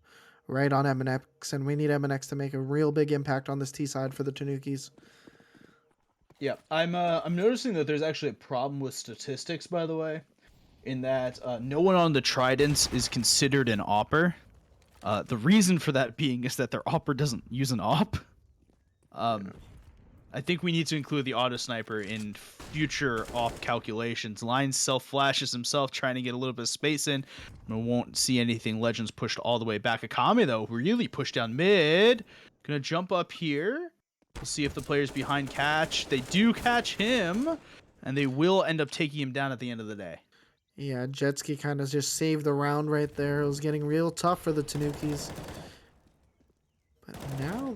C: right on MNX, and we need MNX to make a real big impact on this T side for the Tanukis.
B: Yeah, I'm noticing that there's actually a problem with statistics, by the way, in that no one on the Tridents is considered an opper. The reason for that being is that their opper doesn't use an op. I I think we need to include the auto sniper in future off calculations. Lions self-flashes himself, trying to get a little bit of space in. We won't see anything. Legends pushed all the way back. Akame, though, really pushed down mid. Gonna jump up here. We'll see if the players behind catch. They do catch him, and they will end up taking him down at the end of the day.
C: Yeah, Jetski kind of just saved the round right there. It was getting real tough for the Tanukis. But now,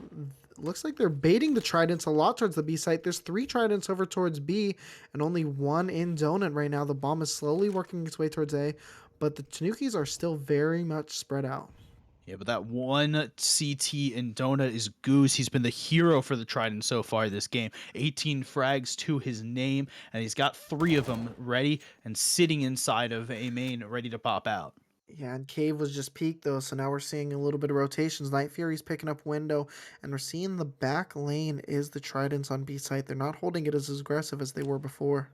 C: looks like they're baiting the Tridents a lot towards the B site. There's 3 Tridents over towards B, and only 1 in Donut right now. The bomb is slowly working its way towards A, but the Tanukis are still very much spread out.
B: Yeah, but that one CT in Donut is Goose. He's been the hero for the Trident so far this game. 18 frags to his name, and he's got 3 of them ready and sitting inside of a main ready to pop out.
C: Yeah, and Cave was just peaked though, so now we're seeing a little bit of rotations. Night Fury's picking up window, and we're seeing the back lane is the Tridents on B site. They're not holding it as aggressive as they were before.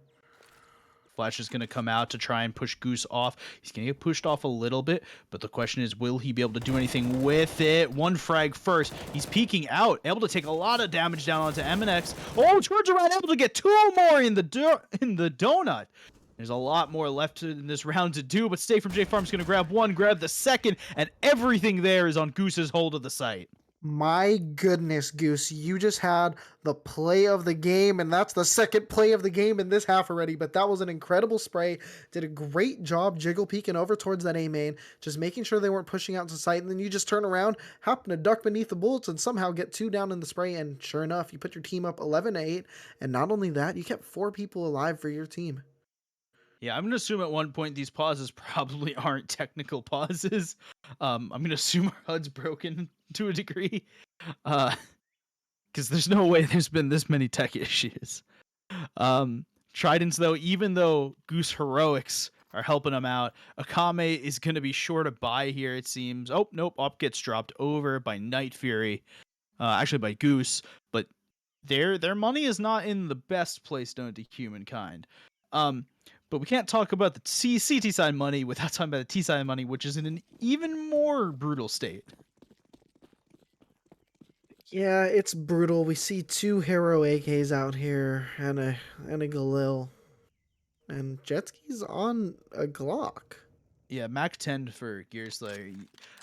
B: Flash is going to come out to try and push Goose off. He's going to get pushed off a little bit, but the question is, will he be able to do anything with it? 1 frag first. He's peeking out, able to take a lot of damage down onto MNX. Oh, turns around, able to get 2 more in the donut. There's a lot more left in this round to do, but Steak from J Farm's going to grab 1, grab the second, and everything there is on Goose's hold of the site.
C: My goodness, Goose, you just had the play of the game, and that's the second play of the game in this half already, but that was an incredible spray. Did a great job jiggle peeking over towards that A main, just making sure they weren't pushing out to sight, and then you just turn around, happen to duck beneath the bullets, and somehow get 2 down in the spray, and sure enough, you put your team up 11-8, and not only that, you kept 4 people alive for your team.
B: Yeah, I'm going to assume at one point these pauses probably aren't technical pauses. I'm going to assume our HUD's broken to a degree. Because there's no way there's been this many tech issues. Tridents, though, even though Goose heroics are helping him out, Akame is going to be short of buy here, it seems. Oh, nope, Op gets dropped over by Night Fury. Actually, by Goose. But their money is not in the best place known to humankind. But we can't talk about the CT side money without talking about the T side money, which is in an even more brutal state.
C: Yeah, it's brutal. We see 2 hero AKs out here and a Galil. And Jetski's on a Glock.
B: Yeah, Mac 10 for Gear Slayer.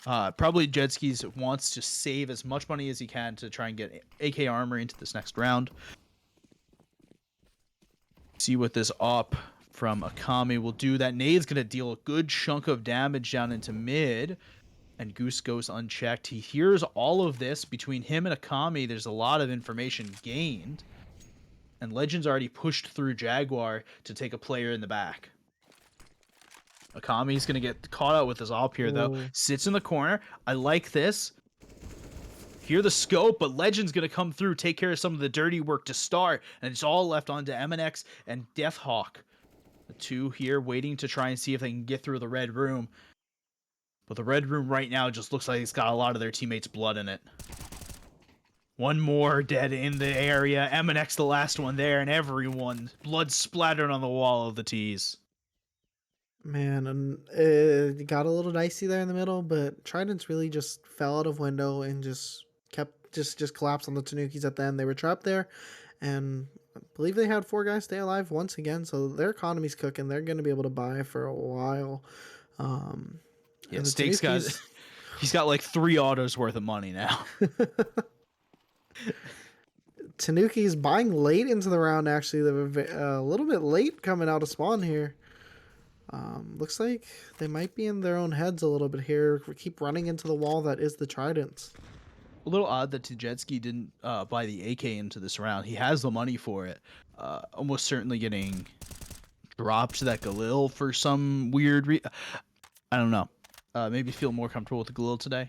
B: Probably Jetskis wants to save as much money as he can to try and get AK armor into this next round. See what this op from Akame will do. That nade's going to deal a good chunk of damage down into mid. And Goose goes unchecked. He hears all of this. Between him and Akame, there's a lot of information gained. And Legends already pushed through Jaguar to take a player in the back. Akame's going to get caught out with his op here, though.
C: Ooh.
B: Sits in the corner. I like this. Hear the scope, but Legend's going to come through, take care of some of the dirty work to start. And it's all left onto MNX and Deathhawk. The 2 here waiting to try and see if they can get through the red room. But the red room right now just looks like it's got a lot of their teammates' blood in it. 1 more dead in the area. MNX the last one there, and everyone blood splattered on the wall of the T's.
C: Man, and it got a little dicey there in the middle, but Tridents really just fell out of window and just kept just collapsed on the Tanukis at the end. They were trapped there, and I believe they had 4 guys stay alive once again, so their economy's cooking. They're going to be able to buy for a while.
B: Yeah, Steak's he's got like 3 autos worth of money now.
C: Tanukis buying late into the round, actually. They were a little bit late coming out of spawn here. Looks like they might be in their own heads a little bit here. We keep running into the wall that is the Tridents.
B: A little odd that Tijetsky didn't buy the AK into this round. He has the money for it. Almost certainly getting dropped to that Galil for some weird I don't know. Maybe feel more comfortable with the Galil today.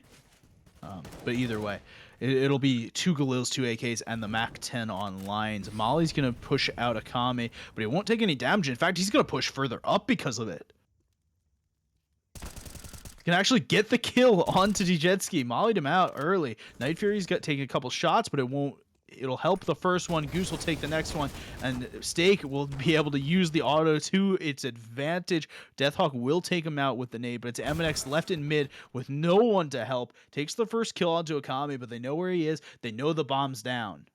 B: But either way, it'll be 2 Galils, 2 AKs, and the Mac 10 on lines. Molly's going to push out Akame, but he won't take any damage. In fact, he's going to push further up because of it. He can actually get the kill onto Djetski. Mollied him out early. Night Fury's got taking a couple shots, but it'll help the first one. Goose will take the next one, and Steak will be able to use the auto to its advantage. Deathhawk will take him out with the nade, but it's MNX left in mid with no one to help. Takes the first kill onto Akame, but they know where he is. They know the bomb's down.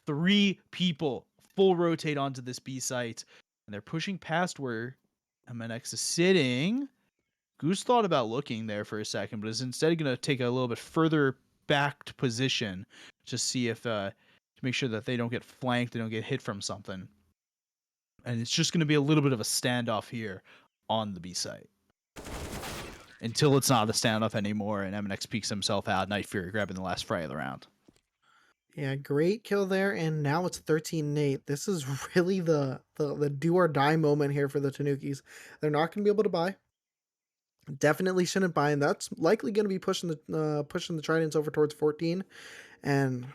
B: 3 people full rotate onto this B site, and they're pushing past where MNX is sitting. Goose thought about looking there for a second, but is instead going to take a little bit further backed position to see if to make sure that they don't get flanked, they don't get hit from something. And it's just going to be a little bit of a standoff here on the B site until it's not a standoff anymore, and MNX peeks himself out. Night Fury grabbing the last fray of the round.
C: Yeah, great kill there, and now it's 13-8. This is really the do or die moment here for the Tanukis. They're not going to be able to buy. Definitely shouldn't buy, and that's likely going to be pushing the Tridents over towards 14, and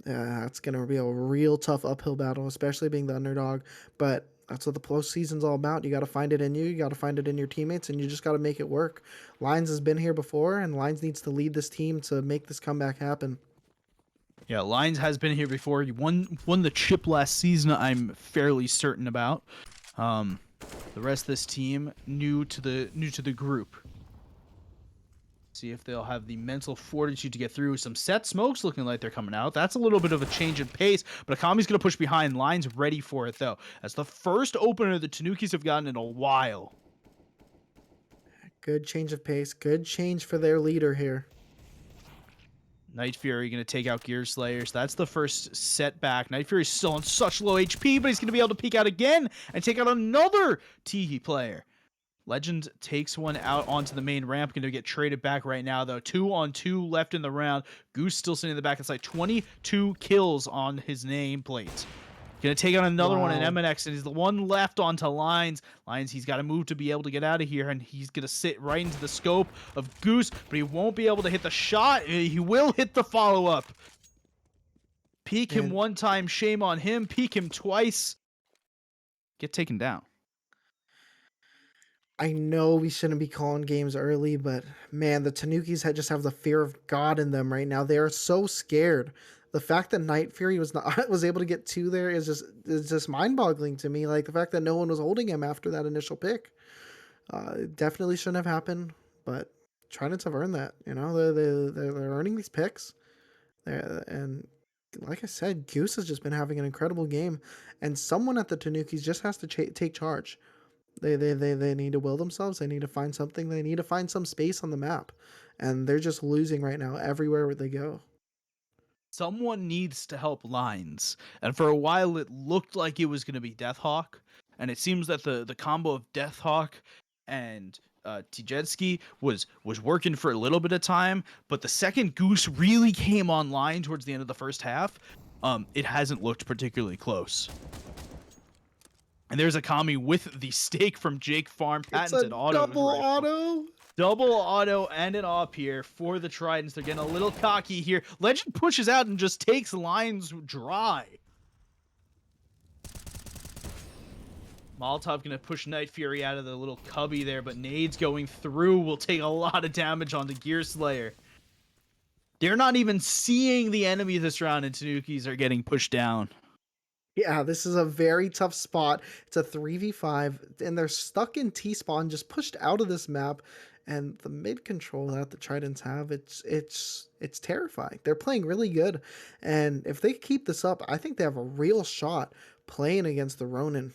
C: that's going to be a real tough uphill battle, especially being the underdog. But that's what the postseason's all about. You got to find it in you. You got to find it in your teammates, and you just got to make it work. Lions has been here before, and Lions needs to lead this team to make this comeback happen.
B: Yeah, Lions has been here before. He won the chip last season, I'm fairly certain about. The rest of this team new to the group. See if they'll have the mental fortitude to get through. Some set smokes looking like they're coming out. That's a little bit of a change in pace, but Akami's going to push behind. Lions ready for it, though. That's the first opener the Tanukis have gotten in a while.
C: Good change of pace. Good change for their leader here.
B: Night Fury going to take out Gear Slayers. That's the first setback. Night Fury's still on such low HP, but he's going to be able to peek out again and take out another Teehee player. Legend takes one out onto the main ramp. Going to get traded back right now, though. 2-on-2 left in the round. Goose still sitting in the back of the side. 22 kills on his nameplate. Going to take out another one in MNX, and he's the one left onto Lines. Lines, he's got to move to be able to get out of here, and he's going to sit right into the scope of Goose, but he won't be able to hit the shot. He will hit the follow-up. Peek him one time, shame on him. Peek him twice. Get taken down.
C: I know we shouldn't be calling games early, but man, the Tanukis just have the fear of God in them right now. They are so scared. The fact that Night Fury was not was able to get 2 there is just mind-boggling to me. Like the fact that no one was holding him after that initial pick. It definitely shouldn't have happened, but Tridents have earned that. You know, they're earning these picks. And like I said, Goose has just been having an incredible game, and someone at the Tanukis just has to take charge. They need to will themselves. They need to find something. They need to find some space on the map, and they're just losing right now everywhere where they go.
B: Someone needs to help Lines, and for a while it looked like it was going to be Deathhawk, and it seems that the combo of Deathhawk and Tijetsky was working for a little bit of time, but the second Goose really came online towards the end of the first half, it hasn't looked particularly close. And there's Akami with the stake from Jake Farm, patented auto.
C: Double auto.
B: Double auto and an op here for the Tridents. They're getting a little cocky here. Legend pushes out and just takes Lines dry. Molotov gonna push Night Fury out of the little cubby there, but nades going through will take a lot of damage on the Gear Slayer. They're not even seeing the enemy this round, and Tanukis are getting pushed down.
C: Yeah, this is a very tough spot. It's a 3v5, and they're stuck in T-spawn, just pushed out of this map. And the mid control that the Tridents have, it's terrifying. They're playing really good, and if they keep this up, I think they have a real shot playing against the Ronin.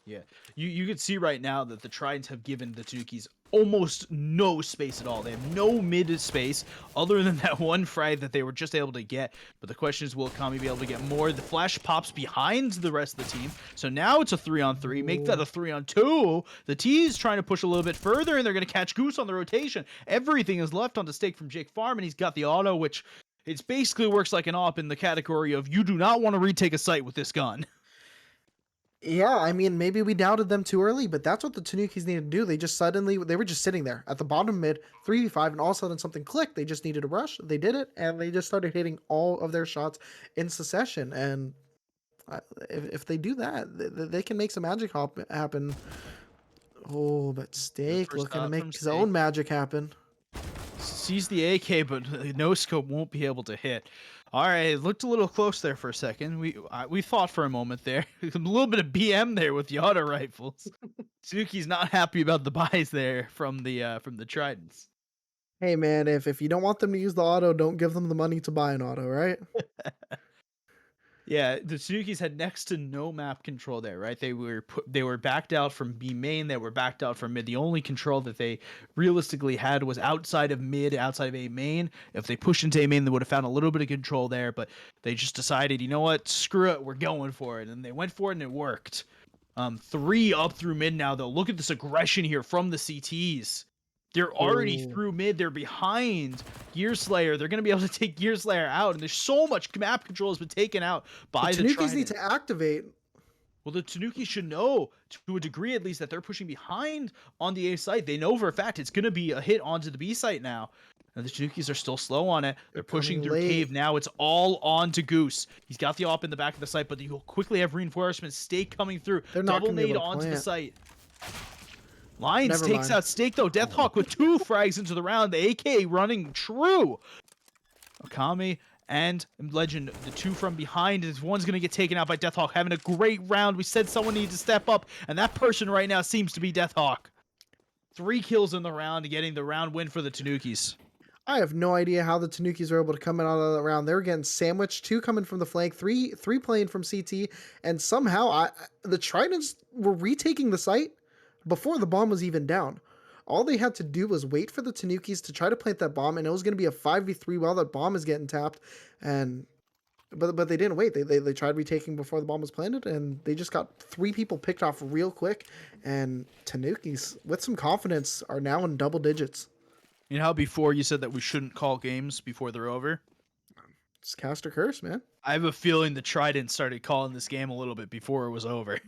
B: Yeah, you can see right now that the Tridents have given the Tanukis almost no space at all. They have no mid space other than that one frag that they were just able to get. But the question is, will Kami be able to get more? The flash pops behind the rest of the team. So now it's a 3-on-3. Make that a 3-on-2. The T is trying to push a little bit further, and they're going to catch Goose on the rotation. Everything is left on the stake from Jake Farm, and he's got the auto, which it basically works like an op in the category of you do not want to retake a site with this gun.
C: Yeah, I mean, maybe we doubted them too early, but that's what the Tanukis needed to do. They were just sitting there at the bottom mid, 3v5, and all of a sudden something clicked. They just needed to rush. They did it, and they just started hitting all of their shots in succession. And if they do that, they can make some magic happen. Oh, but Steak looking to make his own magic happen.
B: Sees the AK, but no scope won't be able to hit. All right, it looked a little close there for a second. We thought for a moment there. A little bit of BM there with the auto rifles. Suzuki's not happy about the buys there from the Tridents.
C: Hey man, if you don't want them to use the auto, don't give them the money to buy an auto, right?
B: Yeah, the Tanukis had next to no map control there, right? They were backed out from B main, they were backed out from mid. The only control that they realistically had was outside of mid, outside of A main. If they pushed into A main, they would have found a little bit of control there, but they just decided, you know what, screw it, we're going for it. And they went for it and it worked. 3 up through mid now though. Look at this aggression here from the CTs. They're already through mid. They're behind Gearslayer. They're going to be able to take Gearslayer out. And there's so much map control has been taken out by the
C: Tanukis
B: Tridents.
C: need to activate.
B: Well, the Tanukis should know, to a degree at least, that they're pushing behind on the A site. They know for a fact it's going to be a hit onto the B site now. And the Tanukis are still slow on it. They're pushing through cave now. It's all on to Goose. He's got the op in the back of the site, but you'll quickly have reinforcements. Stake coming through.
C: They're not
B: Double
C: gonna be
B: nade
C: able to
B: onto the
C: plant.
B: site. Lions
C: Never
B: takes
C: mind.
B: out Stake though. Deathhawk with 2 frags into the round. The AK running true. Okami and Legend, the 2 from behind, is one's going to get taken out by Deathhawk, having a great round. We said someone needs to step up, and that person right now seems to be Deathhawk. 3 kills in the round, getting the round win for the Tanukis.
C: I have no idea how the Tanukis were able to come in out of that round. They were getting sandwiched, 2 coming from the flank, three playing from CT, and somehow the Tridents were retaking the site before the bomb was even down. All they had to do was wait for the Tanukis to try to plant that bomb, and it was going to be a 5v3 while that bomb is getting tapped. But they didn't wait. They tried retaking before the bomb was planted, and they just got 3 people picked off real quick. And Tanukis, with some confidence, are now in double digits.
B: You know how before you said that we shouldn't call games before they're over?
C: It's cast or curse, man.
B: I have a feeling the Trident started calling this game a little bit before it was over.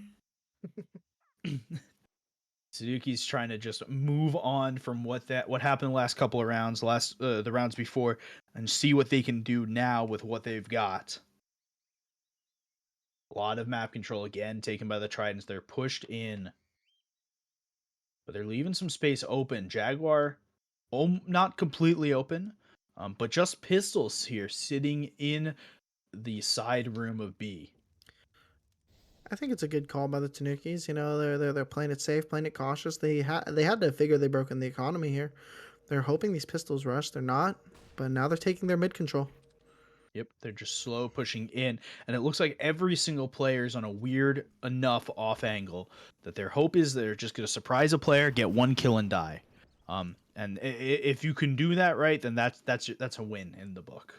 B: Suzuki's trying to just move on from what happened the last couple of rounds, the rounds before, and see what they can do now with what they've got. A lot of map control again taken by the Tridents. They're pushed in, but they're leaving some space open. Jaguar, not completely open, but just pistols here sitting in the side room of B.
C: I think it's a good call by the Tanukis. You know, they're playing it safe, playing it cautious. They had to figure they broke in the economy here. They're hoping these pistols rush. They're not, but now they're taking their mid control.
B: Yep, they're just slow pushing in, and it looks like every single player is on a weird enough off angle that their hope is they're just going to surprise a player, get 1 kill, and die. And if you can do that right, then that's a win in the book.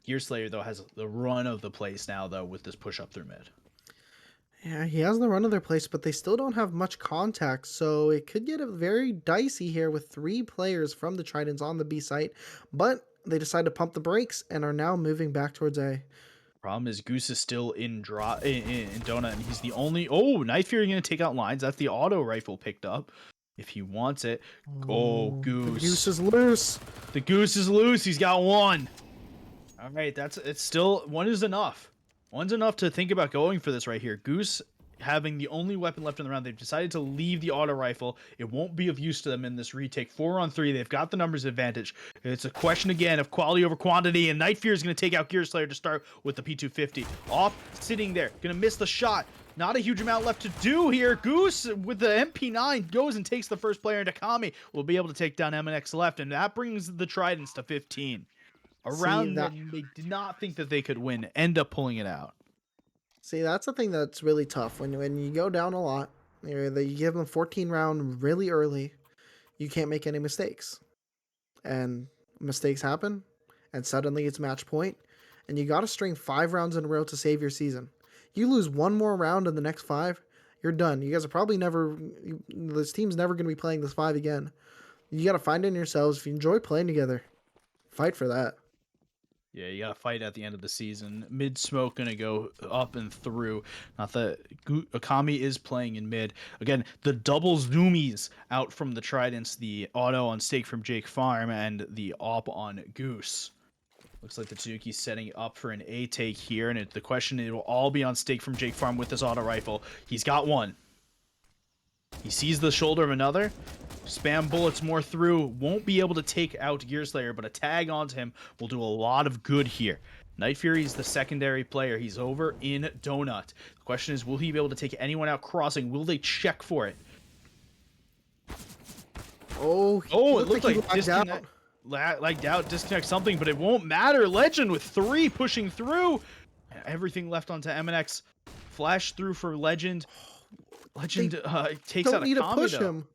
B: Gearslayer though has the run of the place now though with this push up through mid.
C: Yeah, he has the run of their place, but they still don't have much contact, so it could get very dicey here with 3 players from the Tridents on the B site, but they decide to pump the brakes and are now moving back towards A.
B: Problem is Goose is still in Donut, and he's the only... Oh, Night Fury going to take out Lines. That's the auto rifle picked up if he wants it. Oh, Goose.
C: The Goose is loose.
B: The Goose is loose. He's got 1. All right, it's still... 1 is enough. 1's enough to think about going for this right here. Goose having the only weapon left in the round. They've decided to leave the auto rifle. It won't be of use to them in this retake. 4 on 3. They've got the numbers advantage. It's a question again of quality over quantity, and Night Fear is going to take out Gearslayer to start with the P250. Off, sitting there, going to miss the shot. Not a huge amount left to do here. Goose with the MP9 goes and takes the first player into Kami. Will be able to take down MNX left, and that brings the Tridents to 15. A round that they did not think that they could win, end up pulling it out.
C: See, that's the thing that's really tough. When you go down a lot, you give them 14 round really early, you can't make any mistakes. And mistakes happen, and suddenly it's match point, and you got to string 5 rounds in a row to save your season. You lose 1 more round in the next 5, you're done. You guys are probably this team's never going to be playing this 5 again. You got to find it in yourselves. If you enjoy playing together, fight for that.
B: Yeah, you gotta fight at the end of the season. Mid smoke gonna go up and through. Not that Okami is playing in mid. Again, the double zoomies out from the Tridents, the auto on Stake from Jake Farm, and the op on Goose. Looks like the Tanuki's setting up for an A take here, and the question, it will all be on Stake from Jake Farm with this auto rifle. He's got 1. He sees the shoulder of another. Spam bullets more through. Won't be able to take out Gearslayer, but a tag onto him will do a lot of good here. Night Fury is the secondary player. He's over in Donut. The question is, will he be able to take anyone out crossing? Will they check for it?
C: Oh,
B: it looked like disconnect. Lagged out, disconnect something, but it won't matter. Legend with 3 pushing through. everything left onto MNX. Flash through for Legend. Legend takes
C: Don't
B: out
C: need to
B: Akame
C: push
B: though.
C: him.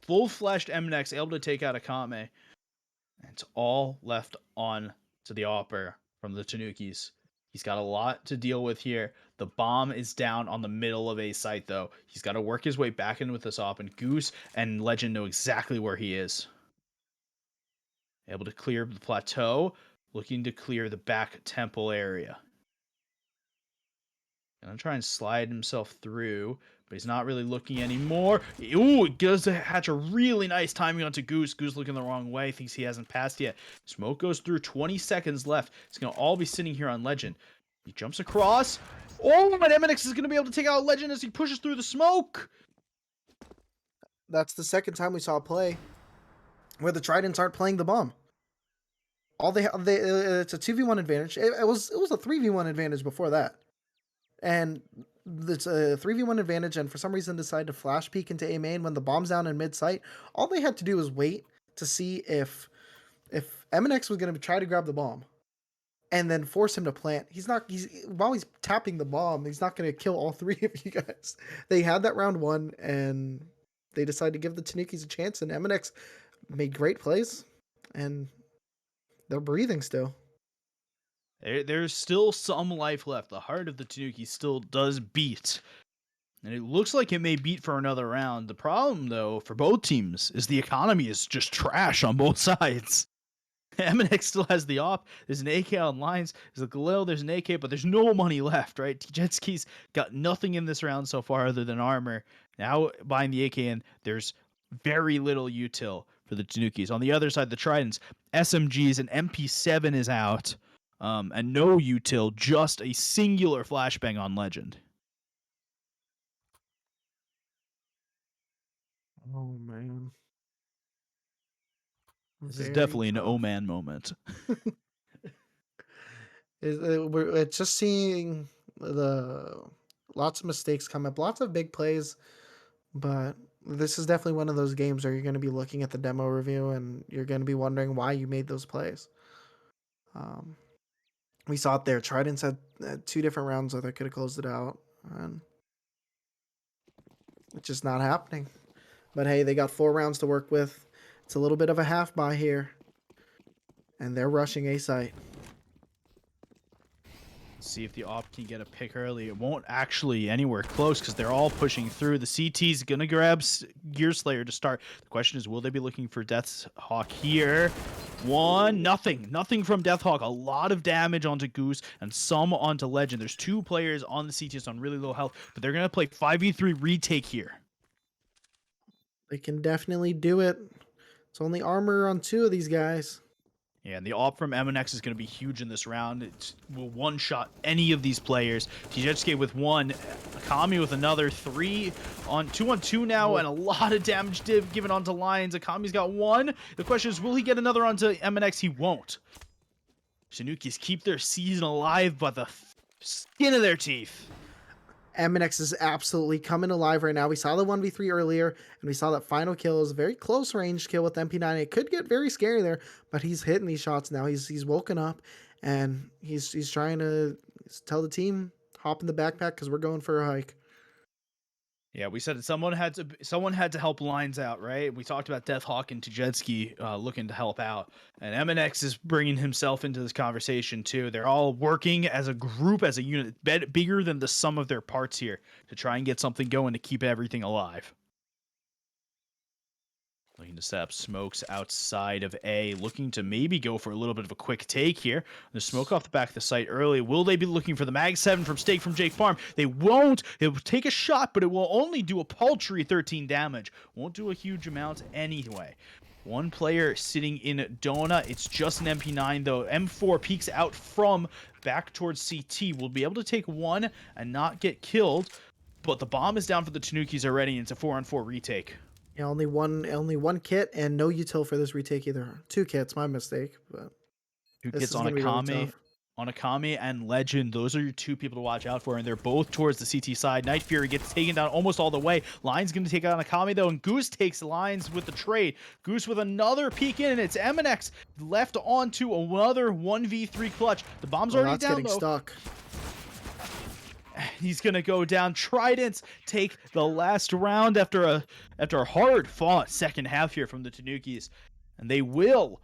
B: Full flashed MNX able to take out Akame. And it's all left on to the Opera from the Tanukis. He's got a lot to deal with here. The bomb is down on the middle of A site, though. He's got to work his way back in with this op, and Goose and Legend know exactly where he is. Able to clear the plateau, looking to clear the back temple area. Gonna try and slide himself through, but he's not really looking anymore. Ooh, it does hatch a really nice timing onto Goose. Goose looking the wrong way, thinks he hasn't passed yet. Smoke goes through, 20 seconds left. It's gonna all be sitting here on Legend. He jumps across. Oh, and MNX is gonna be able to take out Legend as he pushes through the smoke.
C: That's the second time we saw a play where the Tridents aren't playing the bomb. All they it's a 2v1 advantage. It was a 3v1 advantage before that. And it's a 3v1 advantage, and for some reason decided to flash peek into A main when the bomb's down in mid site. All they had to do was wait to see if MNX was going to try to grab the bomb and then force him to plant. While he's tapping the bomb, he's not going to kill all three of you guys. They had that round one, and they decided to give the Tanukis a chance, and MNX made great plays, and they're breathing still.
B: There's still some life left. The heart of the Tanuki still does beat. And it looks like it may beat for another round. The problem, though, for both teams is the economy is just trash on both sides. MNX still has the op. There's an AK on lines. There's a Galil. There's an AK, but there's no money left, right? Jetski's got nothing in this round so far other than armor. Now buying the AK in, there's very little util for the Tanukis. On the other side, the Tridents, SMGs and MP7 is out. And no util, just a singular flashbang on Legend.
C: Oh man.
B: This is definitely an oh man moment.
C: It's just seeing the lots of mistakes come up, lots of big plays, but this is definitely one of those games where you're going to be looking at the demo review and you're going to be wondering why you made those plays. We saw it there. Tridents had 2 different rounds where they could have closed it out, and it's just not happening. But hey, they got 4 rounds to work with. It's a little bit of a half buy here, and they're rushing A site.
B: See if the op can get a pick early. It won't actually anywhere close because they're all pushing through. The CT's gonna grab Gear Slayer to start. The question is, will they be looking for Deathhawk here? Nothing from Deathhawk. A lot of damage onto Goose and some onto Legend. There's 2 players on the CTs on really low health, but they're gonna play 5v3 retake here.
C: They can definitely do it. It's only armor on 2 of these guys.
B: Yeah, and the op from MNX is going to be huge in this round. It will one-shot any of these players. Tijetsuke with 1, Akami with another, 2 on 2 now, and a lot of damage given onto Lions. Akami's got 1. The question is, will he get another onto MNX? He won't. Tanukis keep their season alive by the skin of their teeth.
C: MNX is absolutely coming alive right now. We saw the 1v3 earlier, and we saw that final kill is a very close range kill with MP9. It could get very scary there, but he's hitting these shots now. He's woken up, and he's trying to tell the team, hop in the backpack because we're going for a hike.
B: Yeah, we said someone had to help Lines out, right? We talked about Deathhawk and Tajetsky looking to help out, and MNX is bringing himself into this conversation too. They're all working as a group, as a unit, bigger than the sum of their parts here to try and get something going to keep everything alive. Looking to set up smokes outside of A, looking to maybe go for a little bit of a quick take here. The smoke off the back of the site early. Will they be looking for the Mag 7 from Stake from Jake Farm? They won't. It will take a shot, but it will only do a paltry 13 damage. Won't do a huge amount anyway. 1 player sitting in Dona. It's just an MP9 though. M4 peeks out from back towards CT. Will be able to take 1 and not get killed, but the bomb is down for the Tanukis already, and it's a 4-on-4 retake.
C: Yeah, only one kit and no util for this retake either. 2 kits, my mistake. But
B: 2
C: this
B: kits
C: is
B: on
C: gonna be really
B: Akame.
C: tough.
B: Onakami and Legend, those are your two people to watch out for, and they're both towards the CT side. Night Fury gets taken down almost all the way. Lion's going to take out Onakami, though, and Goose takes Lines with the trade. Goose with another peek in, and it's MNX left onto another 1v3 clutch. The bomb's already
C: that's
B: down,
C: getting
B: though.
C: stuck.
B: He's going to go down. Tridents take the last round after a hard-fought second half here from the Tanukis, and they will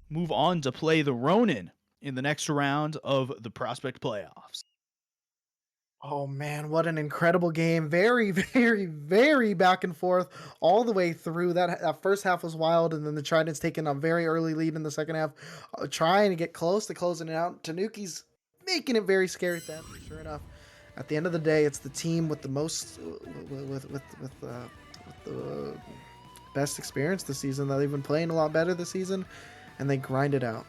B: move on to play the Ronin in the next round of the Prospect playoffs.
C: Oh man, what an incredible game. Very, very, very back and forth all the way through. That first half was wild, and then the Tridents taking a very early lead in the second half, trying to get close to closing it out. Tanuki's making it very scary then. Sure enough, at the end of the day, it's the team with the most, with the best experience this season. That they've been playing a lot better this season, and they grind it out.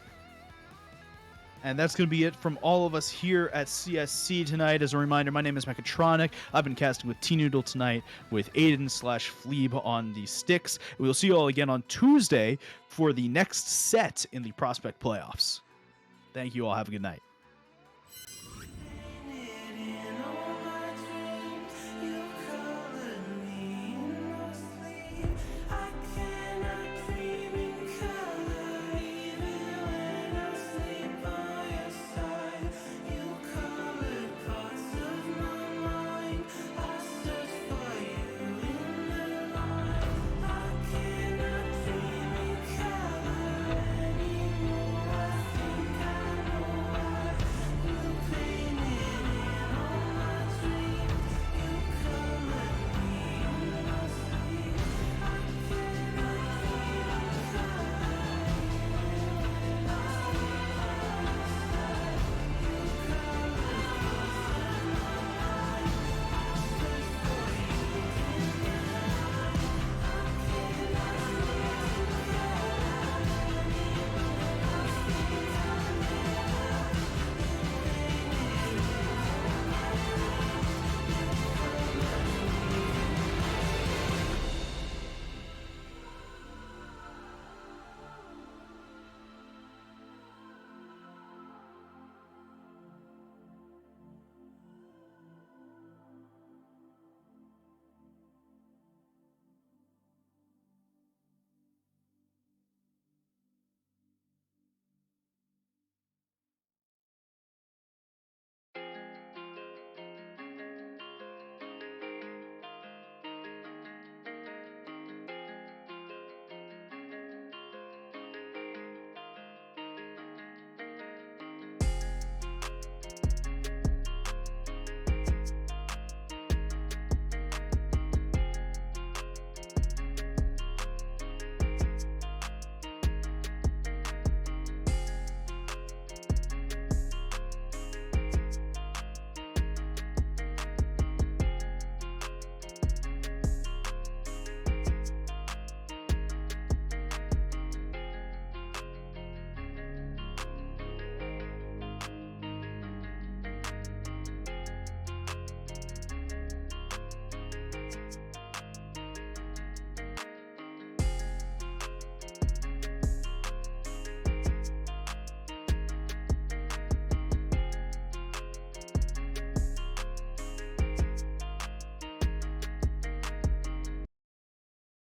B: And that's going to be it from all of us here at CSC tonight. As a reminder, my name is Mechatronic. I've been casting with T-Noodle tonight with Aiden/Fleeb on the sticks. We'll see you all again on Tuesday for the next set in the Prospect playoffs. Thank you all. Have a good night.